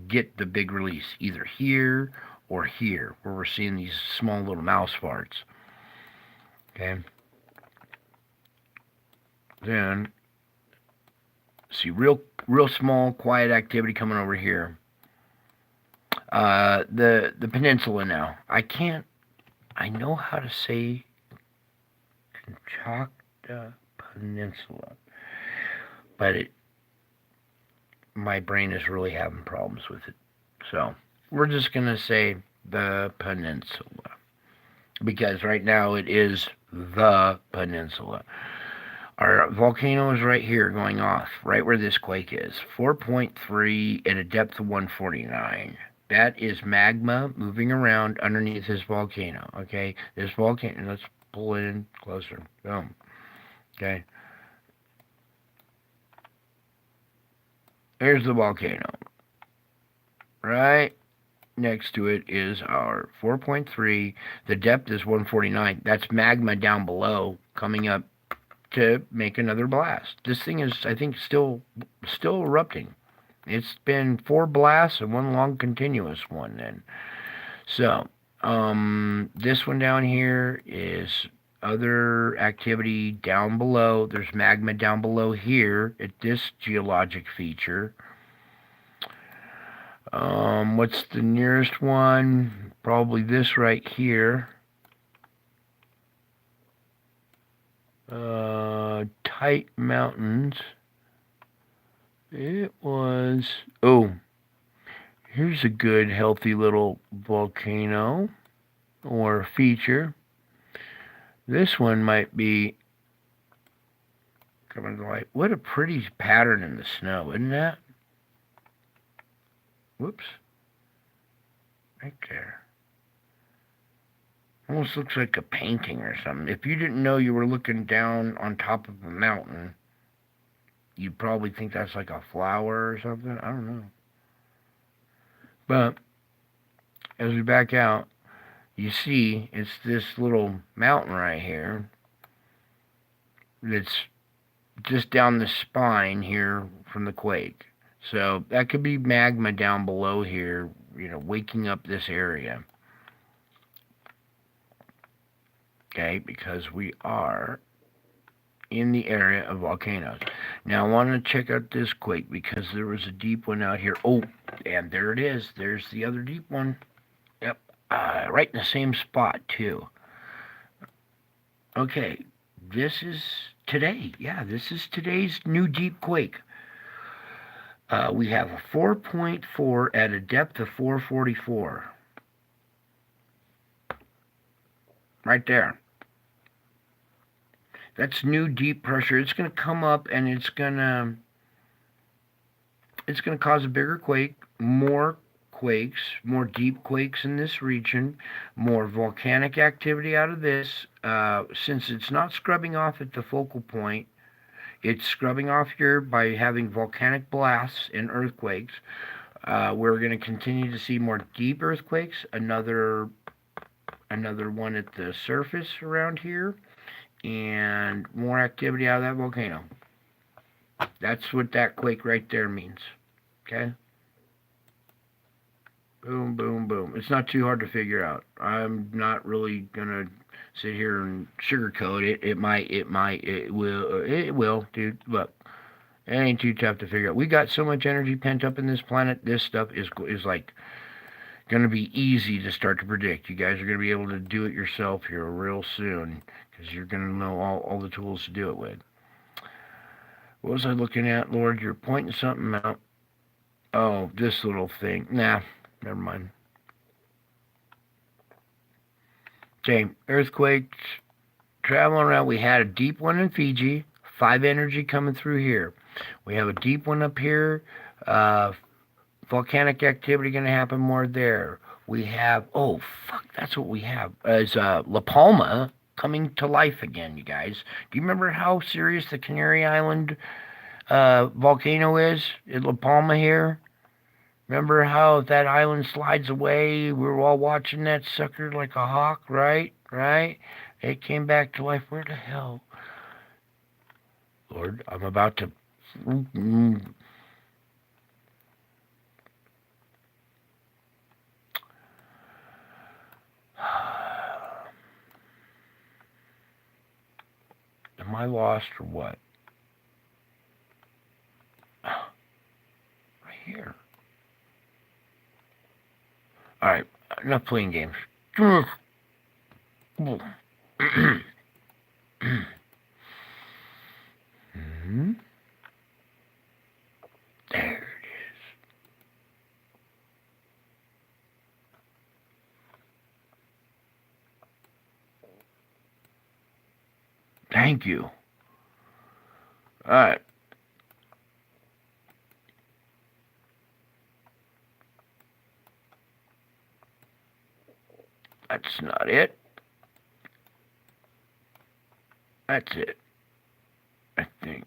get the big release, either here or here, where we're seeing these small little mouse farts. Okay. Then see real small quiet activity coming over here. The peninsula now. I know how to say Conchacta Peninsula, but my brain is really having problems with it. So we're just gonna say the peninsula, because right now it is the peninsula. Our volcano is right here going off, right where this quake is. 4.3 at a depth of 149. That is magma moving around underneath this volcano, okay? This volcano, let's pull it in closer. Boom. Okay. There's the volcano. Right next to it is our 4.3. The depth is 149. That's magma down below coming up to make another blast. This thing is, I think, still erupting. It's been 4 blasts and 1 long continuous one then. So, this one down here is other activity down below. There's magma down below here at this geologic feature. What's the nearest one? Probably this right here. Tight Mountains. It was... Oh, here's a good, healthy little volcano or feature. This one might be coming to light. What a pretty pattern in the snow, isn't that? Whoops. Right there. Almost looks like a painting or something. If you didn't know you were looking down on top of a mountain, you'd probably think that's like a flower or something. I don't know. But as we back out, you see it's this little mountain right here that's just down the spine here from the quake. So that could be magma down below here, waking up this area. Okay, because we are in the area of volcanoes. Now I want to check out this quake because there was a deep one out here. Oh, and there it is. There's the other deep one. Yep, right in the same spot too. Okay, this is today. Yeah, this is today's new deep quake. We have a 4.4 at a depth of 444. Right there. That's new deep pressure. It's going to come up and it's going to cause a bigger quake, more quakes, more deep quakes in this region, more volcanic activity out of this. Since it's not scrubbing off at the focal point, it's scrubbing off here by having volcanic blasts and earthquakes. We're going to continue to see more deep earthquakes, another one at the surface around here, and more activity out of that volcano. That's what that quake right there means. Okay? Boom, boom, boom. It's not too hard to figure out. I'm not really going to sit here and sugarcoat it. It will, dude. Look, it ain't too tough to figure out. We got so much energy pent up in this planet. This stuff is like going to be easy to start to predict. You guys are going to be able to do it yourself here real soon because you're going to know all the tools to do it with. What was I looking at, Lord? You're pointing something out. Oh, this little thing. Nah, never mind. Okay, earthquakes, traveling around. We had a deep one in Fiji, 5 energy coming through here. We have a deep one up here. Uh, Volcanic activity going to happen more there. We have, oh, fuck, that's what we have. Is La Palma coming to life again, you guys. Do you remember how serious the Canary Island volcano is in La Palma here? Remember how that island slides away? We were all watching that sucker like a hawk, right? Right? It came back to life. Where the hell? Lord, I'm about to... Am I lost or what? Right here. Alright, enough playing games. Hmm? There it is. Thank you. Alright. That's not it. That's it. I think.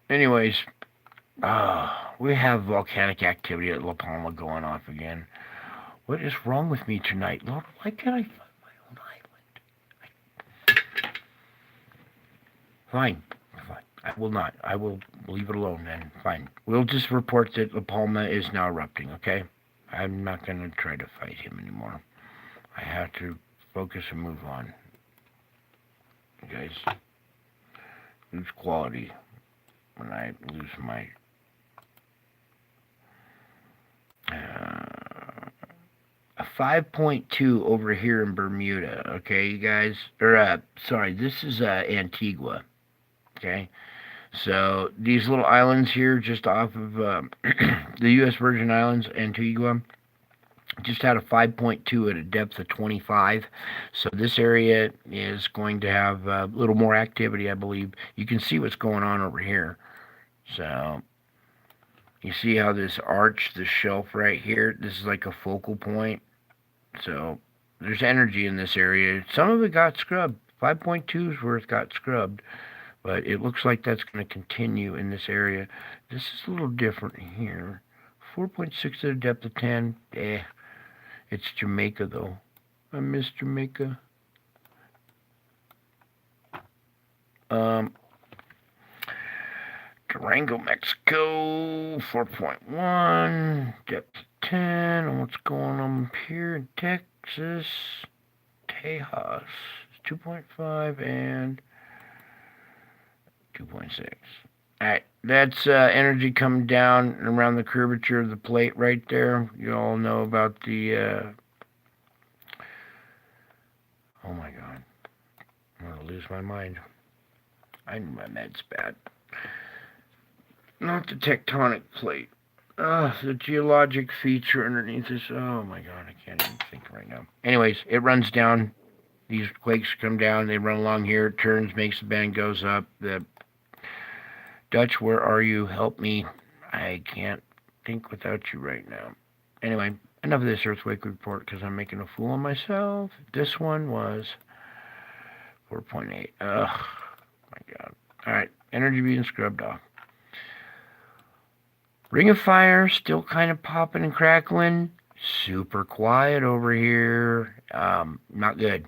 Anyways, we have volcanic activity at La Palma going off again. What is wrong with me tonight? Lord, why can't I find my own island? Fine. I will not. I will leave it alone then. Fine. We'll just report that La Palma is now erupting, okay? I'm not going to try to fight him anymore. I have to focus and move on. You guys lose quality when I lose my... a 5.2 over here in Bermuda, okay, you guys? Or, sorry, this is Antigua, okay? So these little islands here just off of the U.S. Virgin Islands, Antigua, just had a 5.2 at a depth of 25. So this area is going to have a little more activity, I believe. You can see what's going on over here. So you see how this arch, this shelf right here, this is like a focal point. So there's energy in this area. Some of it got scrubbed. 5.2's worth got scrubbed. But it looks like that's going to continue in this area. This is a little different here. 4.6 at a depth of 10. It's Jamaica, though. I miss Jamaica. Durango, Mexico. 4.1. Depth of 10. And what's going on up here in Texas? Tejas. 2.5 and... 2.6. Alright, that's energy coming down around the curvature of the plate right there. You all know about the... oh my god. I'm going to lose my mind. I knew my med's bad. Not the tectonic plate. The geologic feature underneath this. Oh my god, I can't even think right now. Anyways, it runs down. These quakes come down. They run along here. It turns, makes the band goes up. The Dutch, where are you? Help me. I can't think without you right now. Anyway, enough of this earthquake report because I'm making a fool of myself. This one was 4.8. Ugh, my god. Alright, energy being scrubbed off. Ring of Fire, still kind of popping and crackling. Super quiet over here. Not good.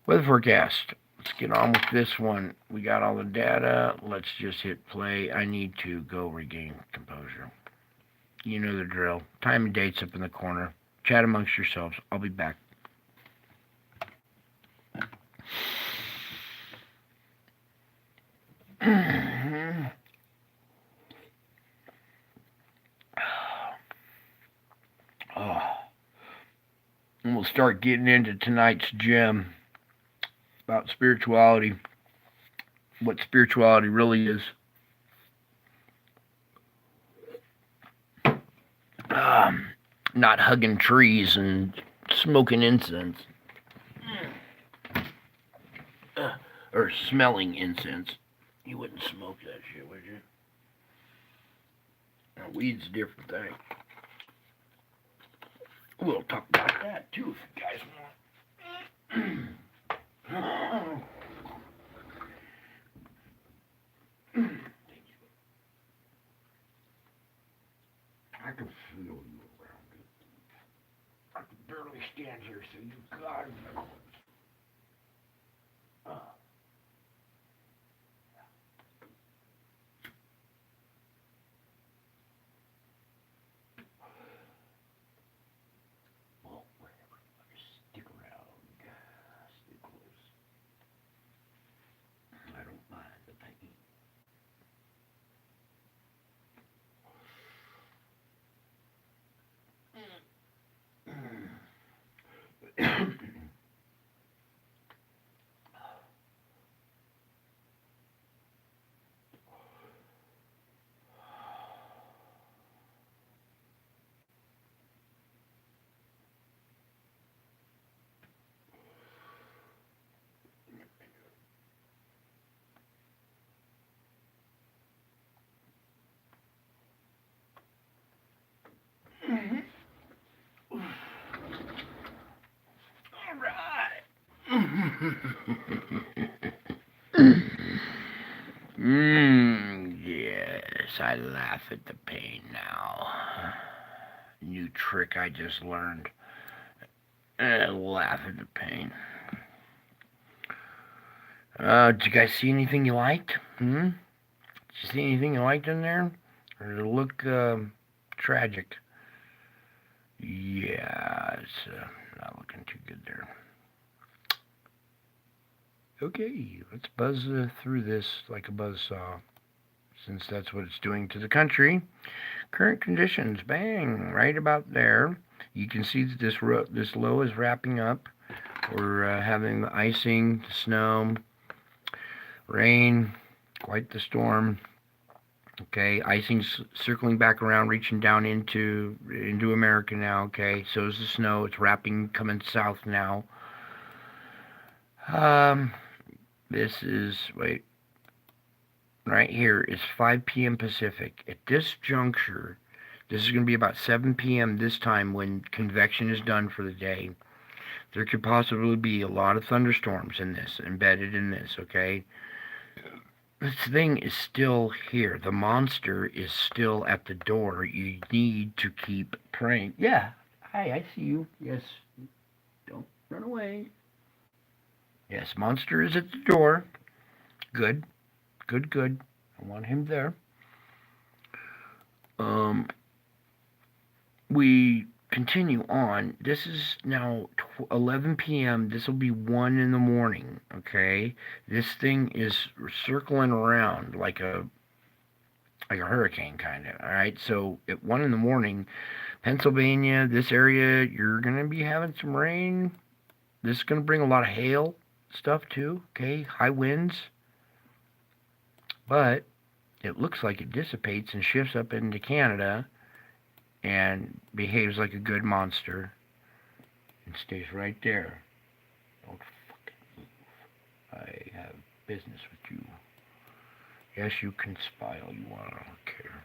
Weather forecast. Let's get on with this one. We got all the data. Let's just hit play. I need to go regain composure. You know the drill. Time and date's up in the corner. Chat amongst yourselves. I'll be back. And we'll start getting into tonight's gem about spirituality, what spirituality really is. Not hugging trees and smoking incense. Or smelling incense. You wouldn't smoke that shit, would you? Now, weed's a different thing. We'll talk about that too if you guys want. I can feel you around me. I can barely stand here, so you gotta know. Well, wherever you stick around, stay close. I don't mind the pain. All right. Yes, I laugh at the pain now. New trick I just learned. Laugh at the pain. Did you guys see anything you liked? Did you see anything you liked in there? Or did it look tragic? Yeah, it's not looking too good there. Okay, let's buzz through this like a buzzsaw, since that's what it's doing to the country. Current conditions, bang, right about there. You can see that this low is wrapping up. We're having the icing, the snow, rain, quite the storm. Okay, icing's circling back around, reaching down into America now. Okay, so is the snow. It's wrapping, coming south now. This is, wait, right here is 5 p.m. Pacific. At this juncture, this is going to be about 7 p.m. this time when convection is done for the day. There could possibly be a lot of thunderstorms in this, embedded in this, okay? This thing is still here. The monster is still at the door. You need to keep praying. Yeah. Hi, I see you. Yes. Don't run away. Yes, monster is at the door. Good. Good, good. I want him there. We continue on. This is now 11 p.m. This will be 1 in the morning, okay? This thing is circling around like a hurricane kind of, all right? So at 1 in the morning, Pennsylvania, this area, you're going to be having some rain. This is going to bring a lot of hail stuff too, okay? High winds. But it looks like it dissipates and shifts up into Canada and behaves like a good monster and stays right there. Don't fucking move. I have business with you. Yes, you can spy all you want. I don't care.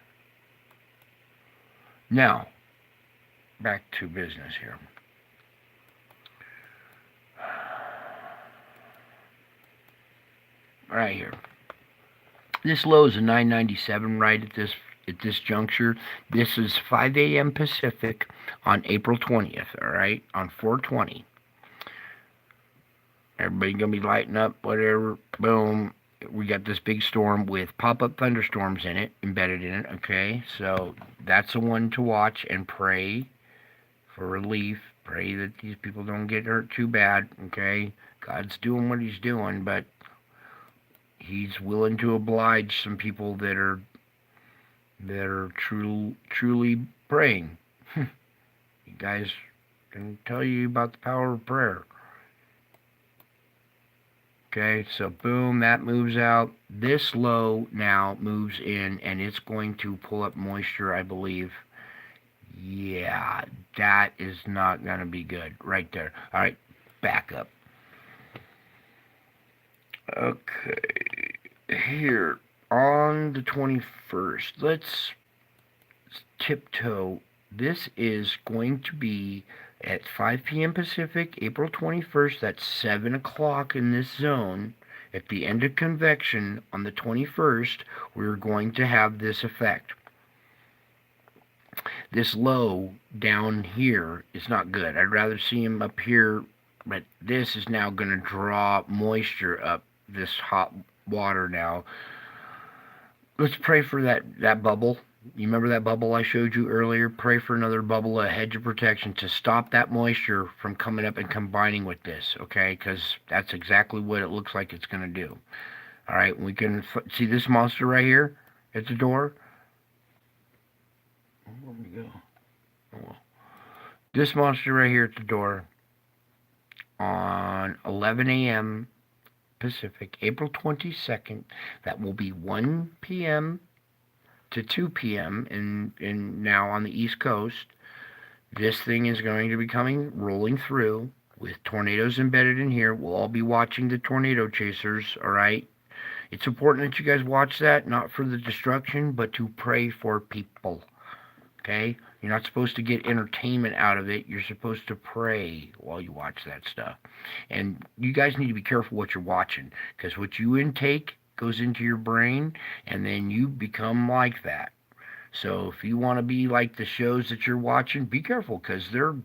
Now, back to business here. Right here. This low is a 997 right at this juncture. This is 5 a.m. Pacific on April 20th, all right, on 420. Everybody gonna be lighting up, whatever, boom. We got this big storm with pop-up thunderstorms in it, embedded in it, okay? So that's the one to watch and pray for relief. Pray that these people don't get hurt too bad, okay? God's doing what he's doing, but he's willing to oblige some people that are truly praying. You guys can tell you about the power of prayer. Okay, so boom, that moves out. This low now moves in, and it's going to pull up moisture, I believe. Yeah, that is not going to be good right there. All right, back up. Okay, here on the 21st, let's tiptoe. This is going to be at 5 p.m. Pacific, April 21st. That's 7 o'clock in this zone. At the end of convection on the 21st, we're going to have this effect. This low down here is not good. I'd rather see him up here, but this is now going to draw moisture up this hot water now. Let's pray for that bubble. You remember that bubble I showed you earlier? Pray for another bubble, a hedge of protection to stop that moisture from coming up and combining with this, okay? Because that's exactly what it looks like it's going to do. All right, we can see this monster right here at the door. Where we go? Oh, this monster right here at the door on 11 a.m. Pacific, April 22nd. That will be 1 p.m. to 2 p.m. in now on the East Coast. This thing is going to be rolling through with tornadoes embedded in here. We'll all be watching the tornado chasers, all right? It's important that you guys watch that, not for the destruction, but to pray for people, okay? You're not supposed to get entertainment out of it. You're supposed to pray while you watch that stuff. And you guys need to be careful what you're watching, because what you intake goes into your brain, and then you become like that. So if you want to be like the shows that you're watching, be careful, because they're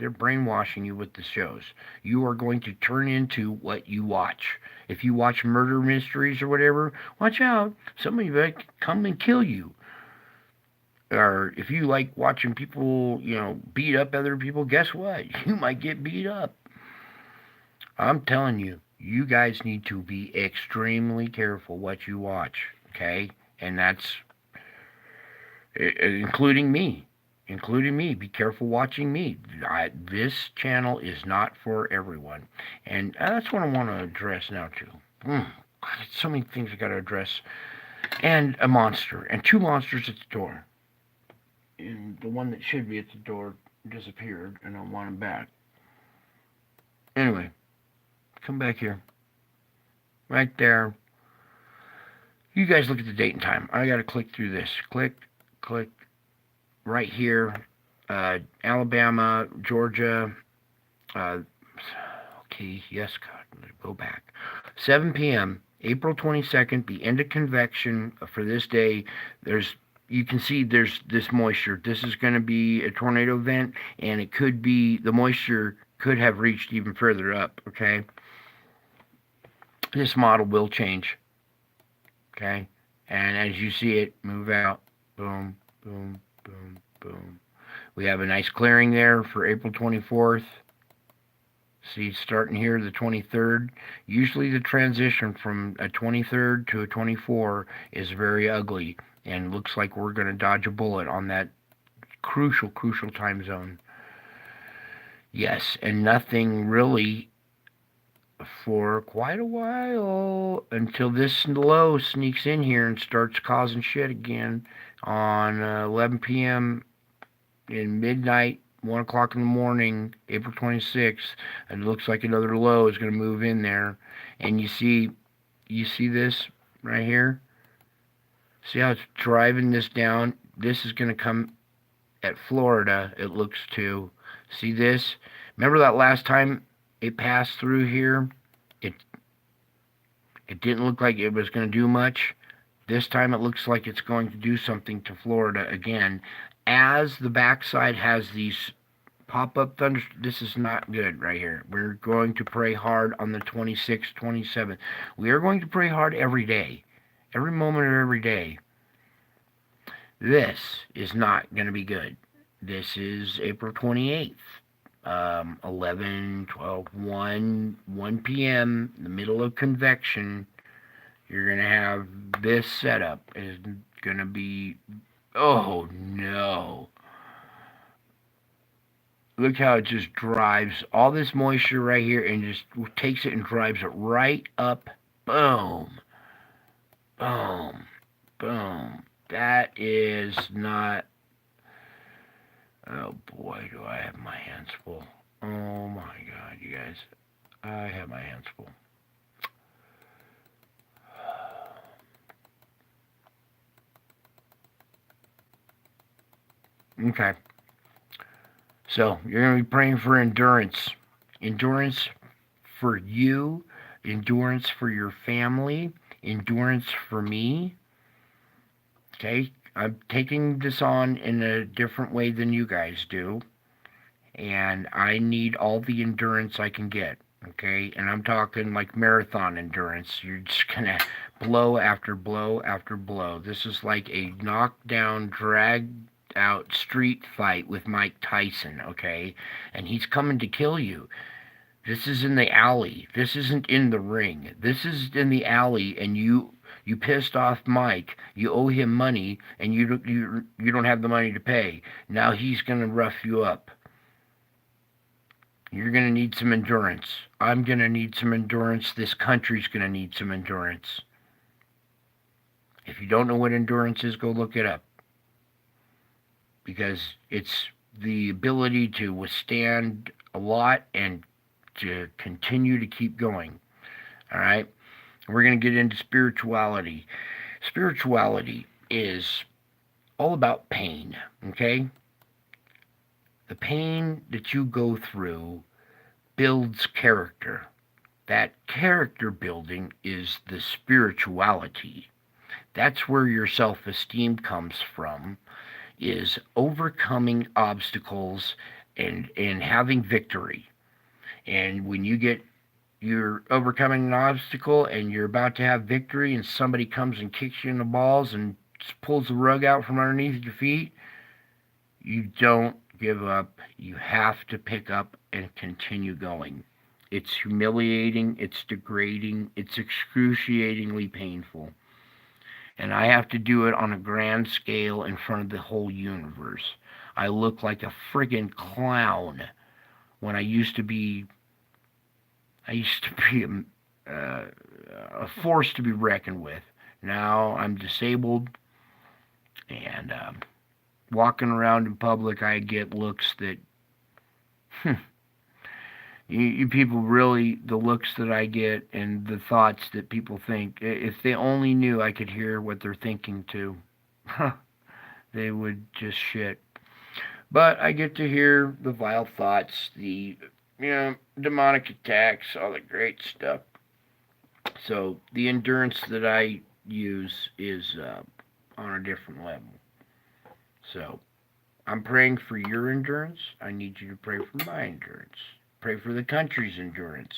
brainwashing you with the shows. You are going to turn into what you watch. If you watch murder mysteries or whatever, watch out. Somebody might come and kill you. Or if you like watching people, beat up other people, guess what? You might get beat up. I'm telling you, you guys need to be extremely careful what you watch, okay? And that's including me. Be careful watching me. This channel is not for everyone. And that's what I want to address now, too. God, so many things I got to address. And a monster. And 2 monsters at the door. And the one that should be at the door disappeared, and I want him back. Anyway, come back here. Right there. You guys look at the date and time. I got to click through this. Click. Right here. Alabama, Georgia. Okay, yes, God. Go back. 7 p.m., April 22nd, the end of convection for this day. You can see there's this moisture. This is going to be a tornado event, and it could be, the moisture could have reached even further up, okay? This model will change, okay? And as you see it move out, boom, boom, boom, boom. We have a nice clearing there for April 24th. See, starting here, the 23rd. Usually the transition from a 23rd to a 24 is very ugly, and looks like we're going to dodge a bullet on that crucial time zone. Yes, and nothing really for quite a while until this low sneaks in here and starts causing shit again on 11 p.m. in midnight, 1 o'clock in the morning, April 26th, and it looks like another low is going to move in there. And you see this right here? See how it's driving this down? This is going to come at Florida, it looks to. See this? Remember that last time it passed through here? It didn't look like it was going to do much. This time it looks like it's going to do something to Florida again. As the backside has these pop-up thunder, this is not good right here. We're going to pray hard on the 26th, 27th. We are going to pray hard every day. Every moment of every day. This is not going to be good. This is April 28th. 11, 12, 1 p.m., the middle of convection. You're going to have this setup. Is going to be, oh no. Look how it just drives all this moisture right here and just takes it and drives it right up. Boom. Boom. Boom. That is not Oh boy, do I have my hands full. Oh my god, you guys. I have my hands full. Okay. So, you're going to be praying for endurance. Endurance for you, endurance for your family, endurance for me. Okay? I'm taking this on in a different way than you guys do, and I need all the endurance I can get. Okay? And I'm talking like marathon endurance. You're just going to blow after blow after blow. This is like a knockdown, drag out street fight with Mike Tyson, okay? And he's coming to kill you. This is in the alley. This isn't in the ring. This is in the alley, and you pissed off Mike. You owe him money, and you don't have the money to pay. Now he's gonna rough you up. You're gonna need some endurance. I'm gonna need some endurance. This country's gonna need some endurance. If you don't know what endurance is, go look it up, because it's the ability to withstand a lot and to continue to keep going. All right? We're going to get into spirituality. Spirituality is all about pain, okay? The pain that you go through builds character. That character building is the spirituality. That's where your self-esteem comes from, is overcoming obstacles and having victory. And when you're overcoming an obstacle and you're about to have victory and somebody comes and kicks you in the balls and pulls the rug out from underneath your feet, you don't give up. You have to pick up and continue going. It's humiliating, it's degrading, it's excruciatingly painful. And I have to do it on a grand scale in front of the whole universe. I look like a friggin' clown when I used to be a force to be reckoned with. Now I'm disabled, and walking around in public, I get looks that you people really, the looks that I get and the thoughts that people think. If they only knew I could hear what they're thinking too, they would just shit. But I get to hear the vile thoughts, the demonic attacks, all the great stuff. So the endurance that I use is on a different level. So I'm praying for your endurance. I need you to pray for my endurance. Pray for the country's endurance.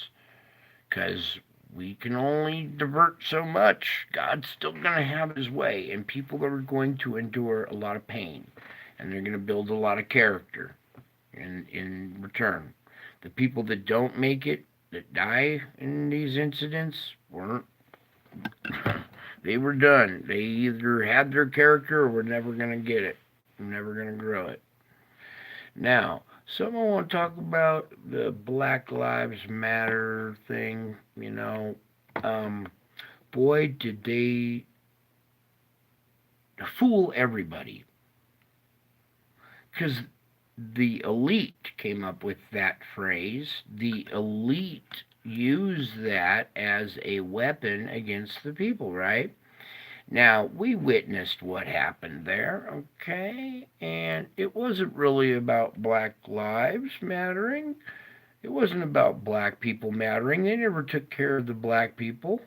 Because we can only divert so much. God's still going to have his way. And people are going to endure a lot of pain. And they're going to build a lot of character in return. The people that don't make it, that die in these incidents, weren't. They were done. They either had their character or were never going to get it. We're never going to grow it. Now, someone want to talk about the Black Lives Matter thing. Boy, did they fool everybody. Because the elite came up with that phrase. The elite use that as a weapon against the people, right? Now, we witnessed what happened there, okay? And it wasn't really about Black Lives Mattering. It wasn't about black people mattering. They never took care of the black people.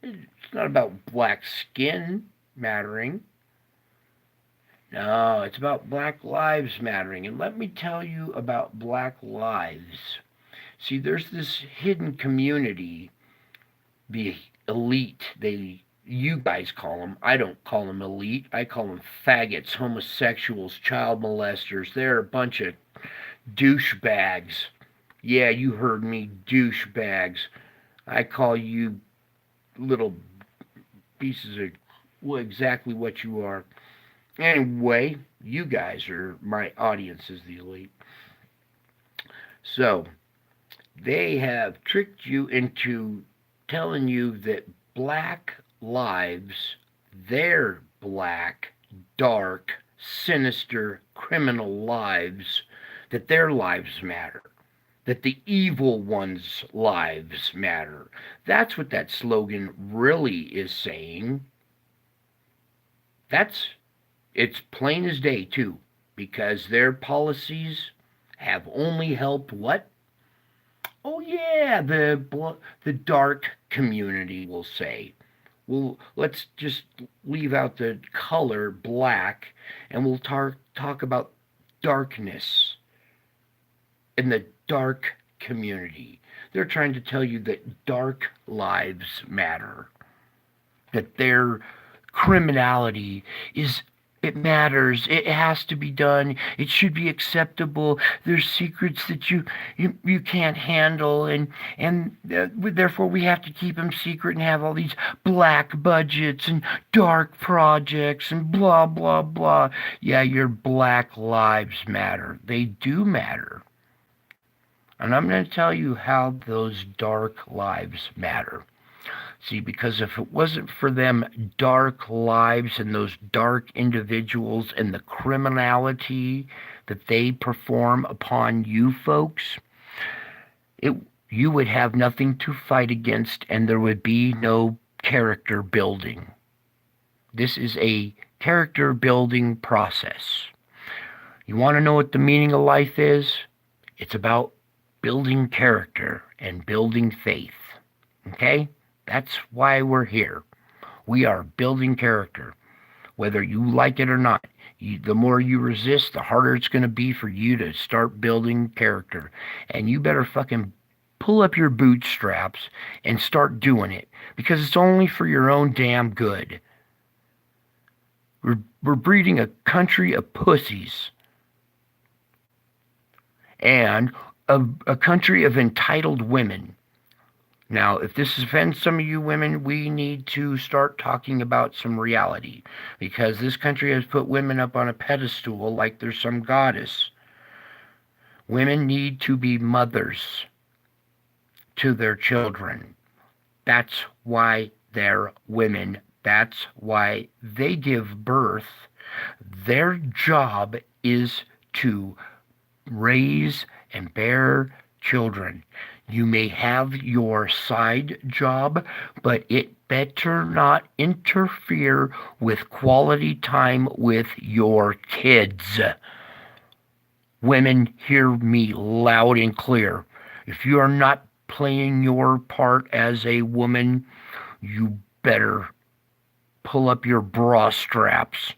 It's not about black skin mattering. No, it's about Black Lives Mattering. And let me tell you about Black Lives. See, there's this hidden community, the elite. You guys call them. I don't call them elite. I call them faggots, homosexuals, child molesters. They're a bunch of douchebags. Yeah, you heard me, douchebags. I call you little pieces of exactly what you are. Anyway, you guys are my audience, is the elite. So, they have tricked you into telling you that black lives, their black, dark sinister, criminal lives, that their lives matter, that the evil ones' lives matter. That's what that slogan really is saying. It's plain as day, too, because their policies have only helped what? Oh yeah, the dark community will say. Well, let's just leave out the color black, and we'll talk about darkness in the dark community. They're trying to tell you that dark lives matter, that their criminality is, it matters. It has to be done. It should be acceptable. There's secrets that you can't handle, and therefore we have to keep them secret and have all these black budgets and dark projects and blah blah blah. Yeah, your black lives matter. They do matter. And I'm going to tell you how those dark lives matter. See, because if it wasn't for them dark lives and those dark individuals and the criminality that they perform upon you folks, you would have nothing to fight against and there would be no character building. This is a character building process. You want to know what the meaning of life is? It's about building character and building faith. Okay? That's why we're here. We are building character, whether you like it or not. The more you resist, the harder it's going to be for you to start building character. And you better fucking pull up your bootstraps and start doing it, because it's only for your own damn good. We're breeding a country of pussies and a country of entitled women. Now, if this offends some of you women, we need to start talking about some reality, because this country has put women up on a pedestal like they're some goddess. Women need to be mothers to their children. That's why they're women. That's why they give birth. Their job is to raise and bear children. You may have your side job, but it better not interfere with quality time with your kids. Women, hear me loud and clear. If you are not playing your part as a woman, you better pull up your bra straps.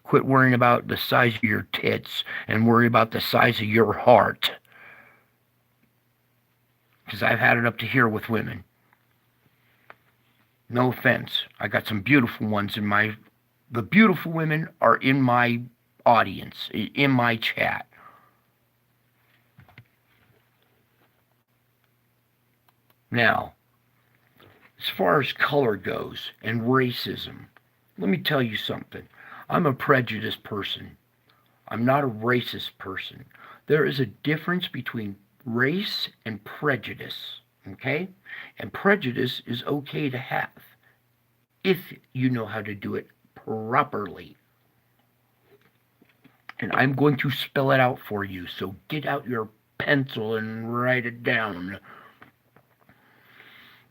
Quit worrying about the size of your tits and worry about the size of your heart. Because I've had it up to here with women. No offense. I got some beautiful ones the beautiful women are in my audience, in my chat. Now, as far as color goes and racism, let me tell you something. I'm a prejudiced person. I'm not a racist person. There is a difference between race and prejudice, okay? And prejudice is okay to have if you know how to do it properly. And I'm going to spell it out for you, so get out your pencil and write it down.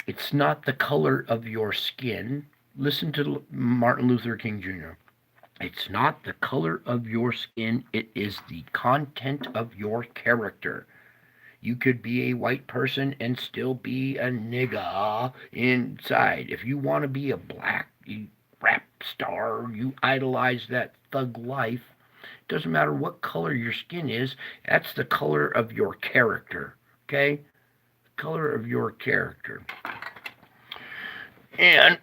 It's not the color of your skin. Listen to Martin Luther King Jr. It's not the color of your skin, it is the content of your character. You could be a white person and still be a nigga inside. If you want to be a black rap star, you idolize that thug life, it doesn't matter what color your skin is, that's the color of your character, okay? The color of your character. And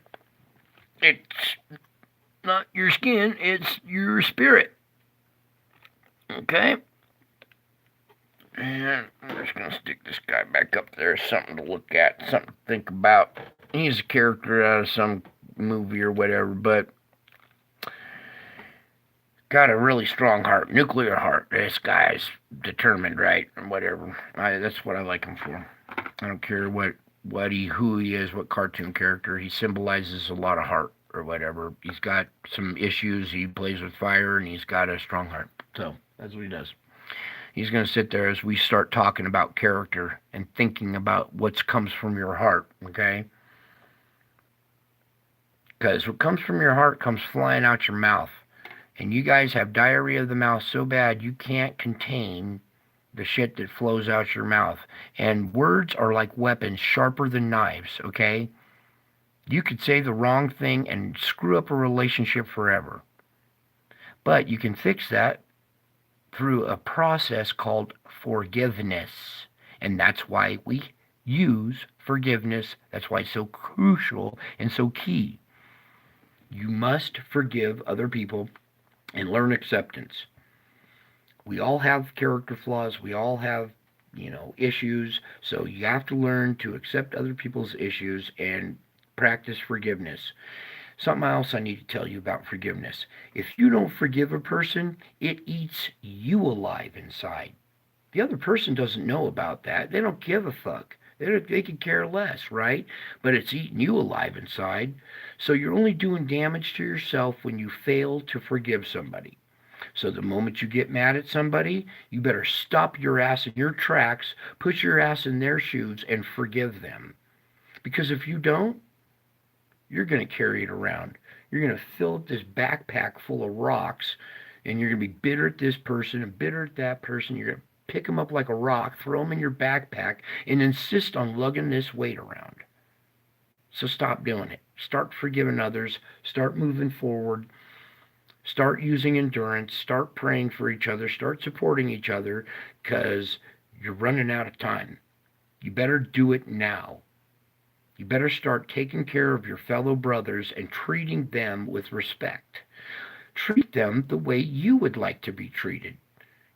it's not your skin, it's your spirit, okay? And I'm just going to stick this guy back up there. Something to look at, something to think about. He's a character out of some movie or whatever, but got a really strong heart, nuclear heart. This guy's determined, right? And whatever. That's what I like him for. I don't care who he is, what cartoon character. He symbolizes a lot of heart, or whatever. He's got some issues. He plays with fire, and he's got a strong heart. So that's what he does. He's going to sit there as we start talking about character and thinking about what comes from your heart, okay? Because what comes from your heart comes flying out your mouth. And you guys have diarrhea of the mouth so bad you can't contain the shit that flows out your mouth. And words are like weapons, sharper than knives, okay? You could say the wrong thing and screw up a relationship forever. But you can fix that through a process called forgiveness. And that's why we use forgiveness. That's why it's so crucial and so key. You must forgive other people and learn acceptance. We all have character flaws. We all have, issues. So you have to learn to accept other people's issues and practice forgiveness. Something else I need to tell you about forgiveness. If you don't forgive a person, it eats you alive inside. The other person doesn't know about that. They don't give a fuck. They could care less, right? But it's eating you alive inside. So you're only doing damage to yourself when you fail to forgive somebody. So the moment you get mad at somebody, you better stop your ass in your tracks, put your ass in their shoes, and forgive them. Because if you don't, you're going to carry it around. You're going to fill up this backpack full of rocks, and you're going to be bitter at this person and bitter at that person. You're going to pick them up like a rock, throw them in your backpack, and insist on lugging this weight around. So stop doing it. Start forgiving others. Start moving forward. Start using endurance. Start praying for each other. Start supporting each other, because you're running out of time. You better do it now. You better start taking care of your fellow brothers and treating them with respect. Treat them the way you would like to be treated.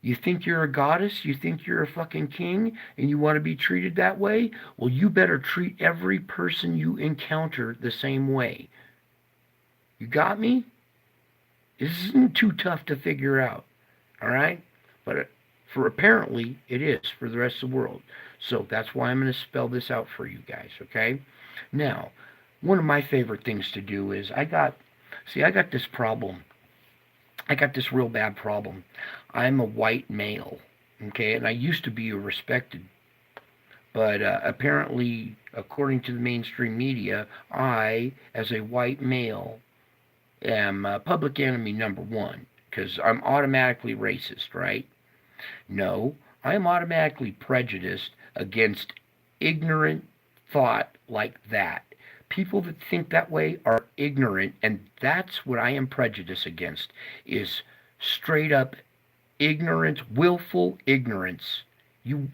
You think you're a goddess? You think you're a fucking king and you want to be treated that way? Well, you better treat every person you encounter the same way. You got me? This isn't too tough to figure out, all right? But for apparently it is for the rest of the world. So that's why I'm going to spell this out for you guys, okay? Now, one of my favorite things to do is I got this problem. I got this real bad problem. I'm a white male, okay? And I used to be respected. But apparently, according to the mainstream media, I, as a white male, am public enemy number one, because I'm automatically racist, right? No, I am automatically prejudiced against ignorant thought like that. People that think that way are ignorant, and that's what I am prejudiced against, is straight up ignorance, willful ignorance. You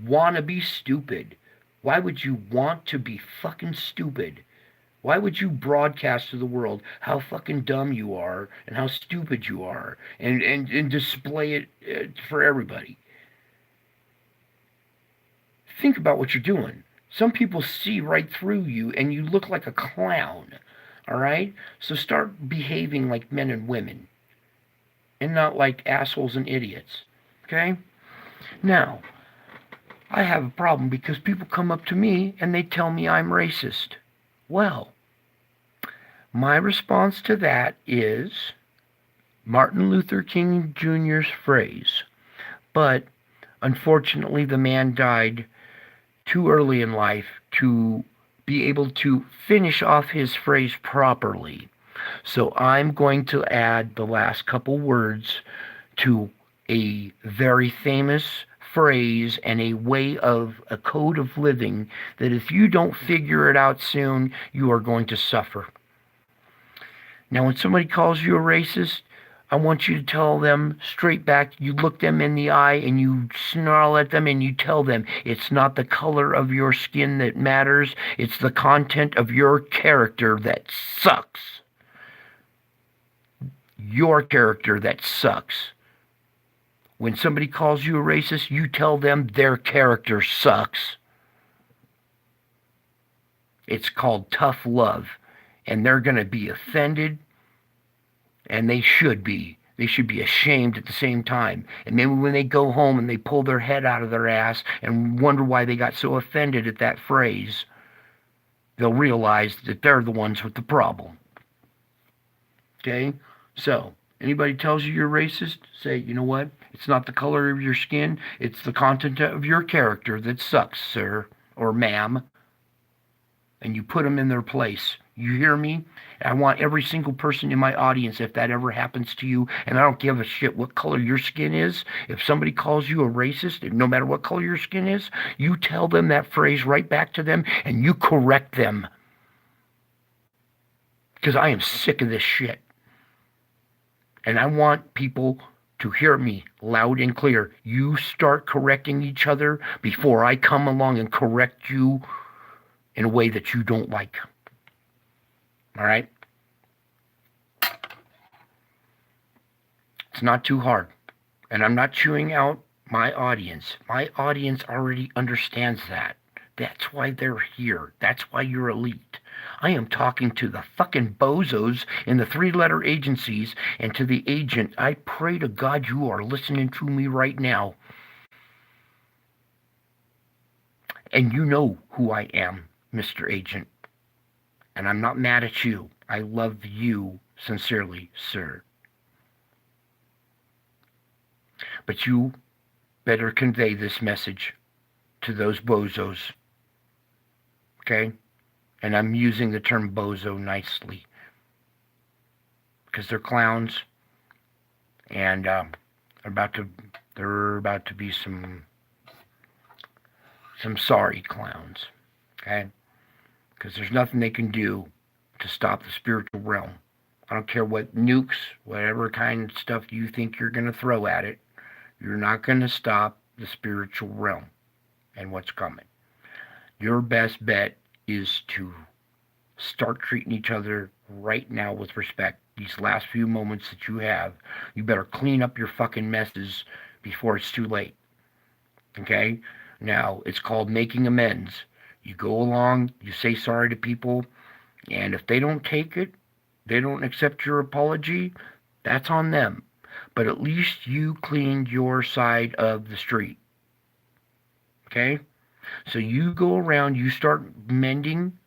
want to be stupid. Why would you want to be fucking stupid? Why would you broadcast to the world how fucking dumb you are and how stupid you are and display it for everybody? Think about what you're doing. Some people see right through you and you look like a clown, all right? So start behaving like men and women and not like assholes and idiots, okay? Now, I have a problem because people come up to me and they tell me I'm racist. Well, my response to that is Martin Luther King Jr.'s phrase, but unfortunately the man died too early in life to be able to finish off his phrase properly. So I'm going to add the last couple words to a very famous phrase and a way of a code of living that if you don't figure it out soon, you are going to suffer. Now, when somebody calls you a racist, I want you to tell them straight back, you look them in the eye and you snarl at them and you tell them it's not the color of your skin that matters, it's the content of your character that sucks. Your character that sucks. When somebody calls you a racist, you tell them their character sucks. It's called tough love. And they're going to be offended. And they should be. They should be ashamed at the same time. And maybe when they go home and they pull their head out of their ass and wonder why they got so offended at that phrase, they'll realize that they're the ones with the problem. Okay? So, anybody tells you you're racist, say, you know what? It's not the color of your skin, it's the content of your character that sucks, sir or ma'am. And you put them in their place. You hear me? I want every single person in my audience, if that ever happens to you, and I don't give a shit what color your skin is, if somebody calls you a racist, no matter what color your skin is, you tell them that phrase right back to them and you correct them. Because I am sick of this shit. And I want people to hear me loud and clear. You start correcting each other before I come along and correct you in a way that you don't like. All right? It's not too hard. And I'm not chewing out my audience. My audience already understands that. That's why they're here. That's why you're elite. I am talking to the fucking bozos in the three-letter agencies and to the agent. I pray to God you are listening to me right now. And you know who I am, Mr. Agent. And I'm not mad at you. I love you sincerely, sir. But you better convey this message to those bozos. Okay? And I'm using the term bozo nicely. Because they're clowns. And there are about to be some sorry clowns. Okay? Because there's nothing they can do to stop the spiritual realm. I don't care what nukes, whatever kind of stuff you think you're going to throw at it. You're not going to stop the spiritual realm and what's coming. Your best bet is to start treating each other right now with respect. These last few moments that you have, you better clean up your fucking messes before it's too late. Okay? Now, it's called making amends. You go along, you say sorry to people, and if they don't take it, they don't accept your apology, that's on them. But at least you cleaned your side of the street. Okay? So you go around, you start mending,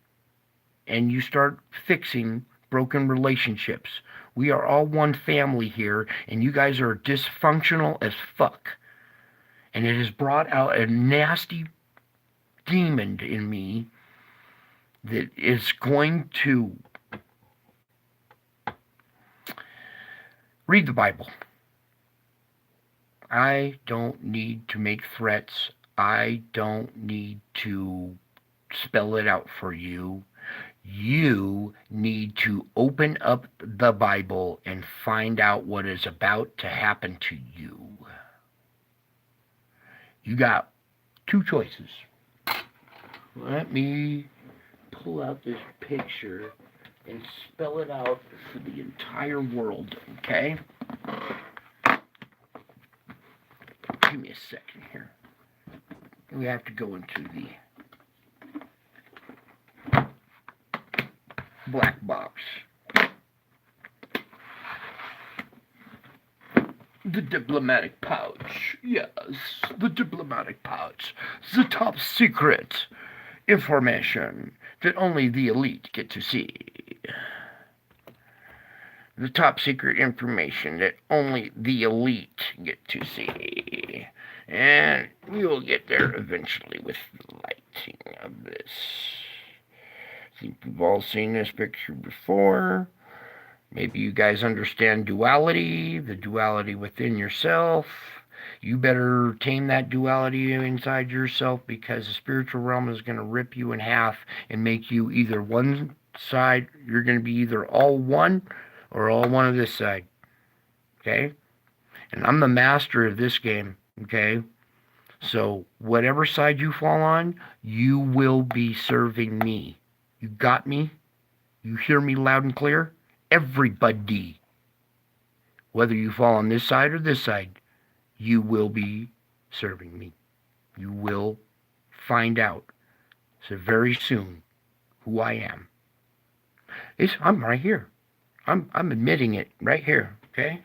and you start fixing broken relationships. We are all one family here, and you guys are dysfunctional as fuck. And it has brought out a nasty demon in me that is going to read the Bible. I don't need to make threats. I don't need to spell it out for you. You need to open up the Bible and find out what is about to happen to you. You got two choices. Let me pull out this picture and spell it out for the entire world, okay? Give me a second here. We have to go into the black box. The diplomatic pouch. Yes, the diplomatic pouch. The top secret information that only the elite get to see. The top secret information that only the elite get to see. And we will get there eventually with the lighting of this. I think we've all seen this picture before. Maybe you guys understand duality, the duality within yourself. You better tame that duality inside yourself, because the spiritual realm is going to rip you in half and make you either one side. You're going to be either all one or all one of this side. Okay? And I'm the master of this game. Okay? So whatever side you fall on, you will be serving me. You got me? You hear me loud and clear? Everybody. Whether you fall on this side or this side, you will be serving me. You will find out so very soon who I am. I'm right here. I'm admitting it right here, okay?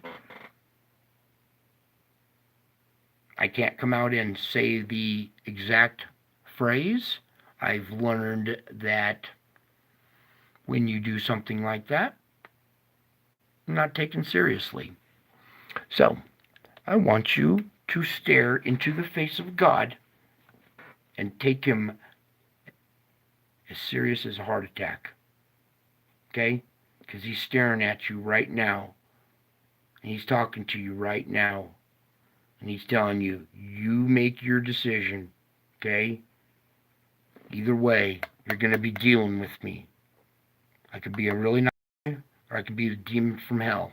I can't come out and say the exact phrase. I've learned that when you do something like that, not taken seriously. So, I want you to stare into the face of God and take him as serious as a heart attack. Okay? Because he's staring at you right now. And he's talking to you right now. And he's telling you, you make your decision. Okay? Either way, you're going to be dealing with me. I could be a really nice guy, or I could be the demon from hell.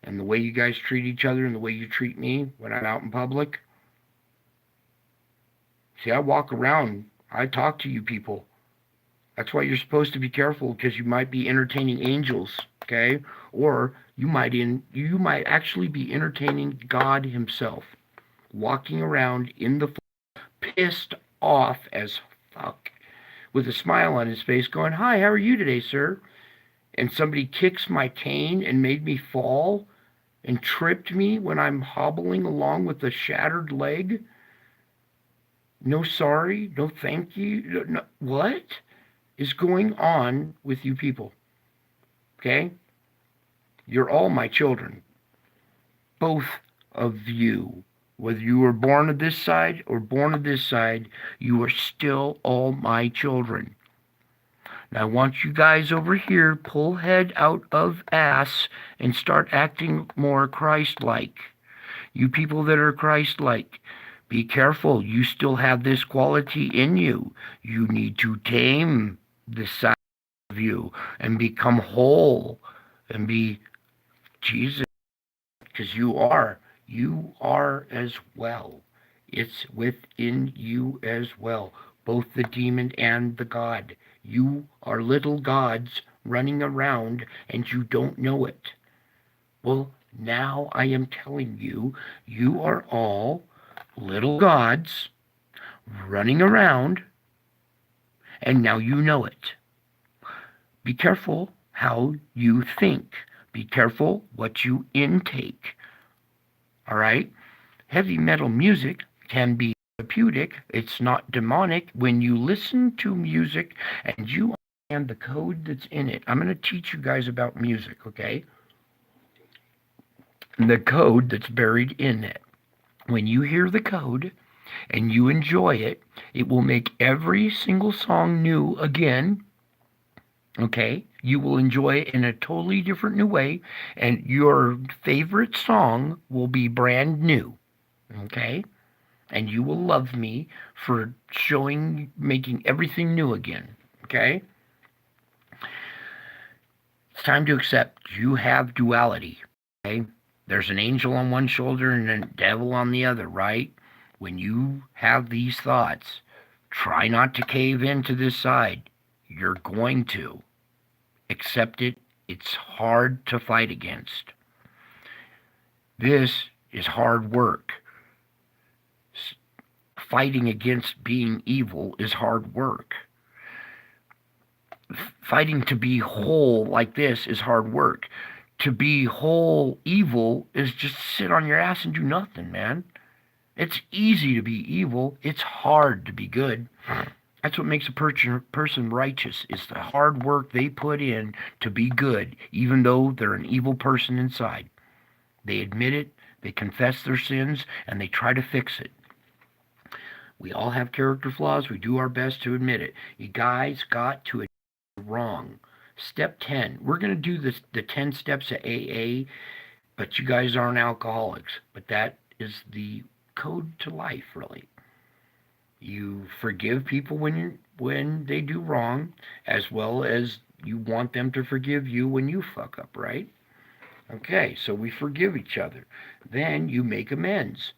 And the way you guys treat each other and the way you treat me when I'm out in public. See, I walk around. I talk to you people. That's why you're supposed to be careful, because you might be entertaining angels, okay? Or you might actually be entertaining God himself, walking around in the pissed off as fuck, with a smile on his face, going, "Hi, how are you today, sir?" And somebody kicks my cane and made me fall and tripped me when I'm hobbling along with a shattered leg. No sorry, no thank you. No, what is going on with you people? Okay? You're all my children. Both of you. Whether you were born of this side or born of this side, you are still all my children. Now I want you guys over here, pull head out of ass and start acting more Christ-like. You people that are Christ-like, be careful. You still have this quality in you. You need to tame the side of you and become whole and be Jesus, because you are. You are as well. It's within you as well, both the demon and the God. You are little gods running around and you don't know it. Well, now I am telling you, you are all little gods running around, and now you know it. Be careful how you think. Be careful what you intake. All right? Heavy metal music can be therapeutic. It's not demonic when you listen to music and you understand the code that's in it. I'm going to teach you guys about music, okay? The code that's buried in it. When you hear the code and you enjoy it, it will make every single song new again. Okay? You will enjoy it in a totally different new way, and your favorite song will be brand new. Okay? And you will love me for making everything new again. Okay? It's time to accept you have duality. Okay? There's an angel on one shoulder and a devil on the other, right? When you have these thoughts, try not to cave into this side. You're going to. Accept it. It's hard to fight against. This is hard work. Fighting against being evil is hard work. Fighting to be whole like this is hard work. To be whole evil is just sit on your ass and do nothing, man. It's easy to be evil. It's hard to be good. That's what makes a person righteous, is the hard work they put in to be good, even though they're an evil person inside. They admit it, they confess their sins, and they try to fix it. We all have character flaws. We do our best to admit it. You guys got to admit you're wrong. Step 10. We're going to do the 10 steps of AA, but you guys aren't alcoholics. But that is the code to life, really. You forgive people when they do wrong, as well as you want them to forgive you when you fuck up, right? Okay, so we forgive each other. Then you make amends.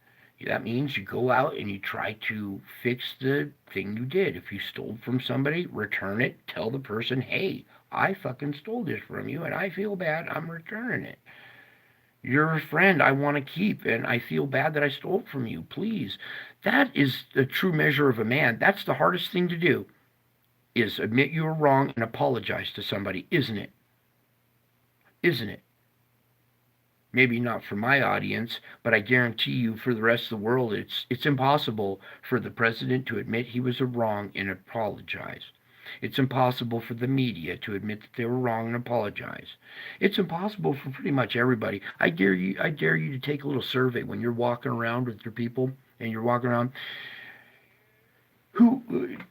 That means you go out and you try to fix the thing you did. If you stole from somebody, return it. Tell the person, hey, I fucking stole this from you and I feel bad. I'm returning it. You're a friend I want to keep, and I feel bad that I stole it from you. Please. That is the true measure of a man. That's the hardest thing to do, is admit you were wrong and apologize to somebody, isn't it? Isn't it? Maybe not for my audience, but I guarantee you for the rest of the world, it's impossible for the president to admit he was wrong and apologize. It's impossible for the media to admit that they were wrong and apologize. It's impossible for pretty much everybody. I dare you to take a little survey when you're walking around with your people and you're walking around. Who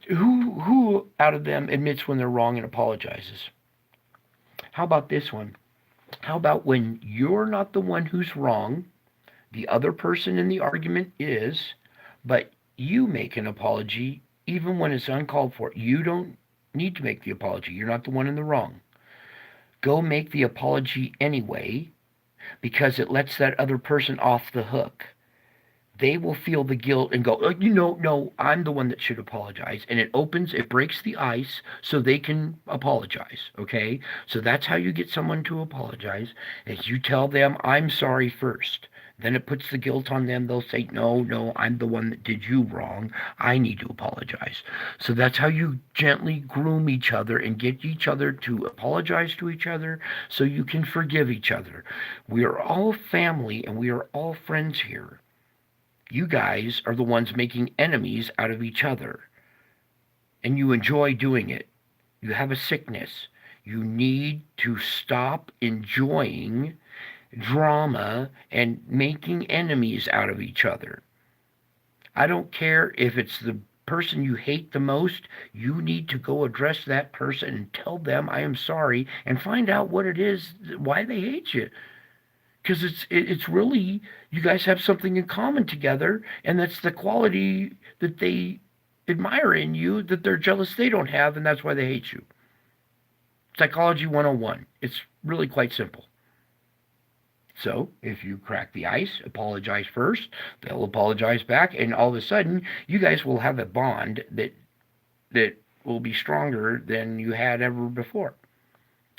who out of them admits when they're wrong and apologizes? How about this one? How about when you're not the one who's wrong, the other person in the argument is, but you make an apology even when it's uncalled for? You don't need to make the apology. You're not the one in the wrong. Go make the apology anyway because it lets that other person off the hook. They will feel the guilt and go, oh, no, I'm the one that should apologize. And it breaks the ice so they can apologize. Okay? So that's how you get someone to apologize, is you tell them, I'm sorry first. Then it puts the guilt on them. They'll say, no, I'm the one that did you wrong. I need to apologize. So that's how you gently groom each other and get each other to apologize to each other so you can forgive each other. We are all family and we are all friends here. You guys are the ones making enemies out of each other. And you enjoy doing it. You have a sickness. You need to stop enjoying drama and making enemies out of each other. I don't care if it's the person you hate the most. You need to go address that person and tell them I am sorry and find out what it is, why they hate you. Because it's really, you guys have something in common together, and that's the quality that they admire in you that they're jealous they don't have, and that's why they hate you. Psychology 101. It's really quite simple. So if you crack the ice, apologize first, they'll apologize back, and all of a sudden you guys will have a bond that will be stronger than you had ever before.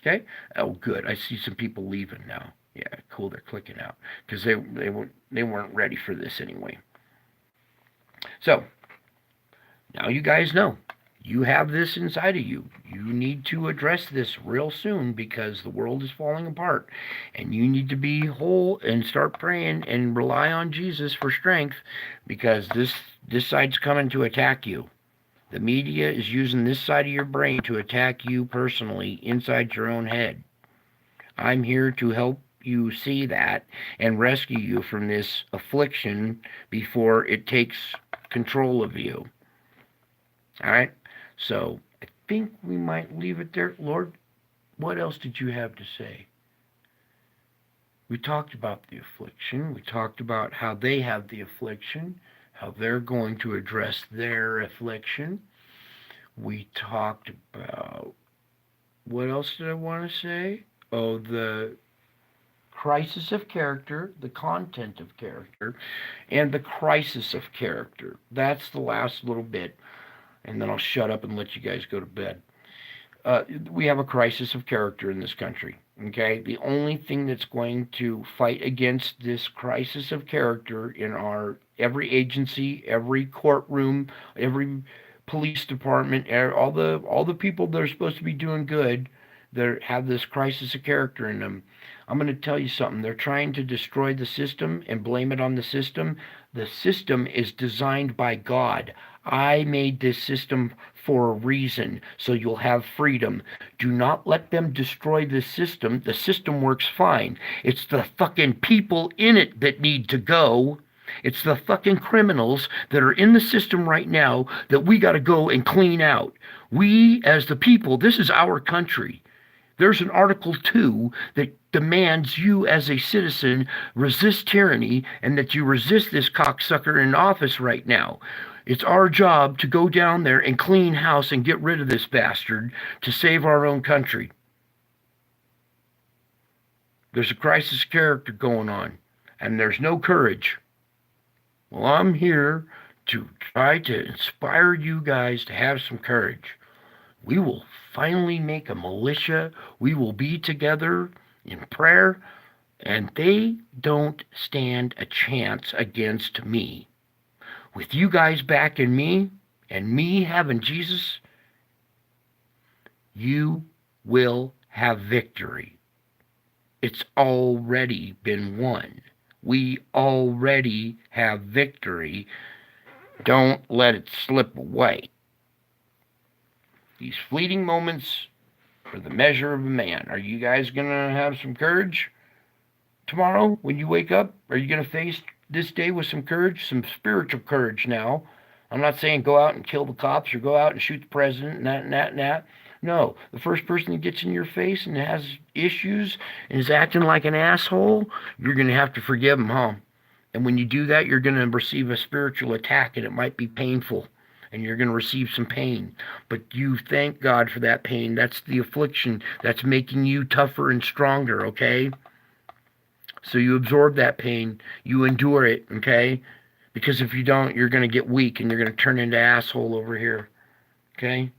Okay? Oh, good. I see some people leaving now. Yeah, cool. They're clicking out because they weren't ready for this anyway. So now you guys know you have this inside of you. You need to address this real soon because the world is falling apart, and you need to be whole and start praying and rely on Jesus for strength because this side's coming to attack you. The media is using this side of your brain to attack you personally inside your own head. I'm here to help you see that and rescue you from this affliction before it takes control of you. All right? So I think we might leave it there. Lord, what else did you have to say? We talked about the affliction. We talked about how they have the affliction, how they're going to address their affliction. We talked about, what else did I want to say? Oh, the crisis of character, the content of character, and the crisis of character. That's the last little bit, and then I'll shut up and let you guys go to bed. We have a crisis of character in this country, okay? The only thing that's going to fight against this crisis of character in every agency, every courtroom, every police department, all the people that are supposed to be doing good, that have this crisis of character in them. I'm going to tell you something. They're trying to destroy the system and blame it on the system. The system is designed by God. I made this system for a reason, so you'll have freedom. Do not let them destroy the system. The system works fine. It's the fucking people in it that need to go. It's the fucking criminals that are in the system right now that we got to go and clean out. We, as the people, this is our country. There's an Article 2 that demands you as a citizen resist tyranny and that you resist this cocksucker in office right now. It's our job to go down there and clean house and get rid of this bastard to save our own country. There's a crisis of character going on, and there's no courage. Well, I'm here to try to inspire you guys to have some courage. We will finally make a militia. We will be together in prayer, and they don't stand a chance against me. With you guys backing me and me having Jesus, you will have victory. It's already been won. We already have victory. Don't let it slip away. These fleeting moments are the measure of a man. Are you guys going to have some courage tomorrow when you wake up? Are you going to face this day with some courage, some spiritual courage now? I'm not saying go out and kill the cops or go out and shoot the president and that and that and that. No, the first person that gets in your face and has issues and is acting like an asshole, you're going to have to forgive him, huh? And when you do that, you're going to receive a spiritual attack, and it might be painful. And you're going to receive some pain. But you thank God for that pain. That's the affliction. That's making you tougher and stronger, okay? So you absorb that pain. You endure it, okay? Because if you don't, you're going to get weak and you're going to turn into asshole over here, okay?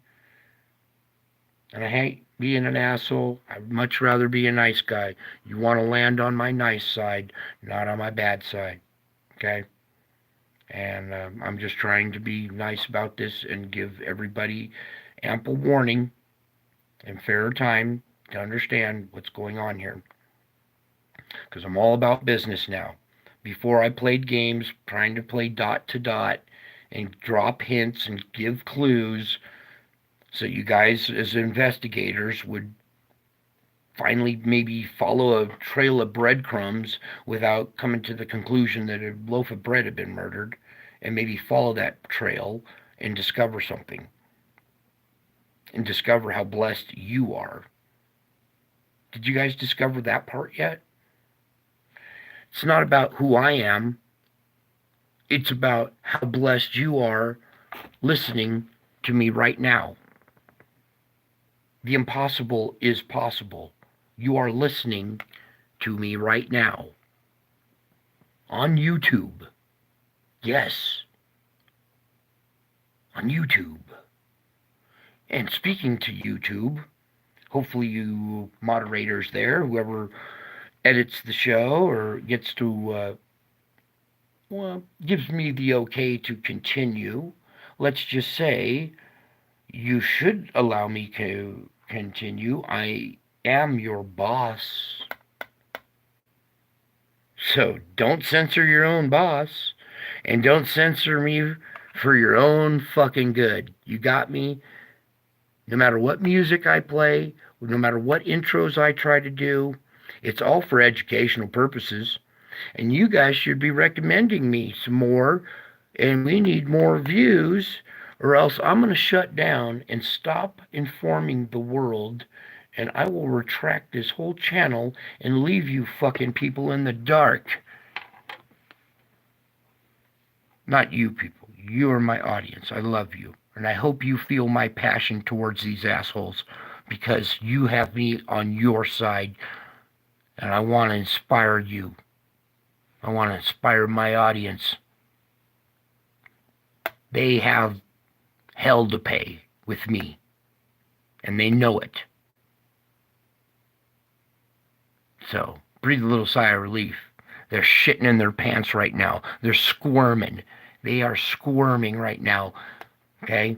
And I hate being an asshole. I'd much rather be a nice guy. You want to land on my nice side, not on my bad side, okay? And I'm just trying to be nice about this and give everybody ample warning and fair time to understand what's going on here. Because I'm all about business now. Before I played games, trying to play dot to dot and drop hints and give clues so you guys as investigators would finally maybe follow a trail of breadcrumbs without coming to the conclusion that a loaf of bread had been murdered, and maybe follow that trail and discover something. And discover how blessed you are. Did you guys discover that part yet? It's not about who I am. It's about how blessed you are listening to me right now. The impossible is possible. You are listening to me right now. On YouTube. Yes. On YouTube. And speaking to YouTube, hopefully you moderators there, whoever edits the show or gets to, gives me the okay to continue. Let's just say you should allow me to continue. I am your boss. So don't censor your own boss. And don't censor me for your own fucking good. You got me? No matter what music I play, no matter what intros I try to do, it's all for educational purposes. And you guys should be recommending me some more. And we need more views, or else I'm going to shut down and stop informing the world. And I will retract this whole channel and leave you fucking people in the dark. Not you people. You are my audience. I love you. And I hope you feel my passion towards these assholes, because you have me on your side. And I want to inspire you. I want to inspire my audience. They have hell to pay with me. And they know it. So, breathe a little sigh of relief. They're shitting in their pants right now. They're squirming. They are squirming right now. Okay?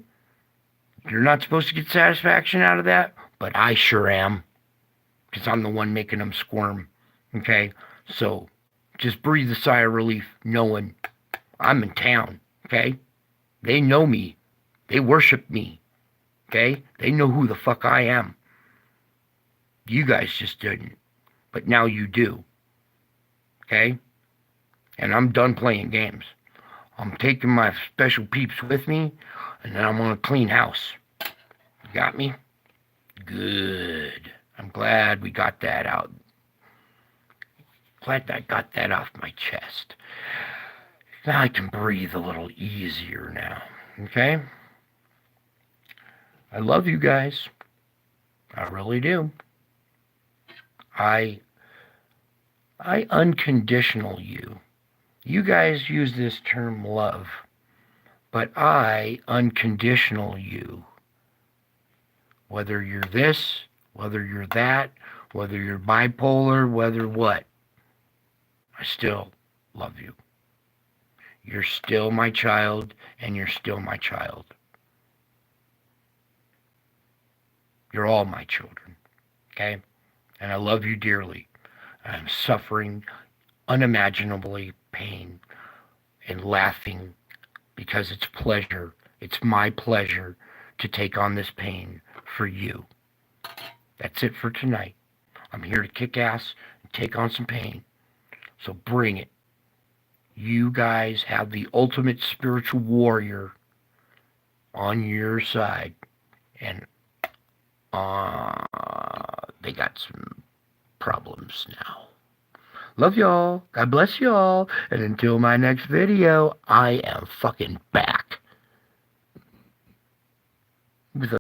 You're not supposed to get satisfaction out of that, but I sure am. Because I'm the one making them squirm. Okay? So, just breathe a sigh of relief knowing I'm in town. Okay? They know me. They worship me. Okay? They know who the fuck I am. You guys just didn't. But now you do. Okay? And I'm done playing games. I'm taking my special peeps with me, and then I'm going to clean house. You got me? Good. I'm glad we got that out. Glad I got that off my chest. Now I can breathe a little easier now. Okay? I love you guys. I really do. I unconditional you. You guys use this term love, but I unconditional you. Whether you're this, whether you're that, whether you're bipolar, whether what, I still love you. You're still my child, and you're still my child. You're all my children, okay? And I love you dearly. I'm suffering unimaginably pain and laughing because it's pleasure. It's my pleasure to take on this pain for you. That's it for tonight. I'm here to kick ass and take on some pain. So bring it. You guys have the ultimate spiritual warrior on your side. And they got some problems now. Love y'all. God bless y'all. And until my next video, I am fucking back. With a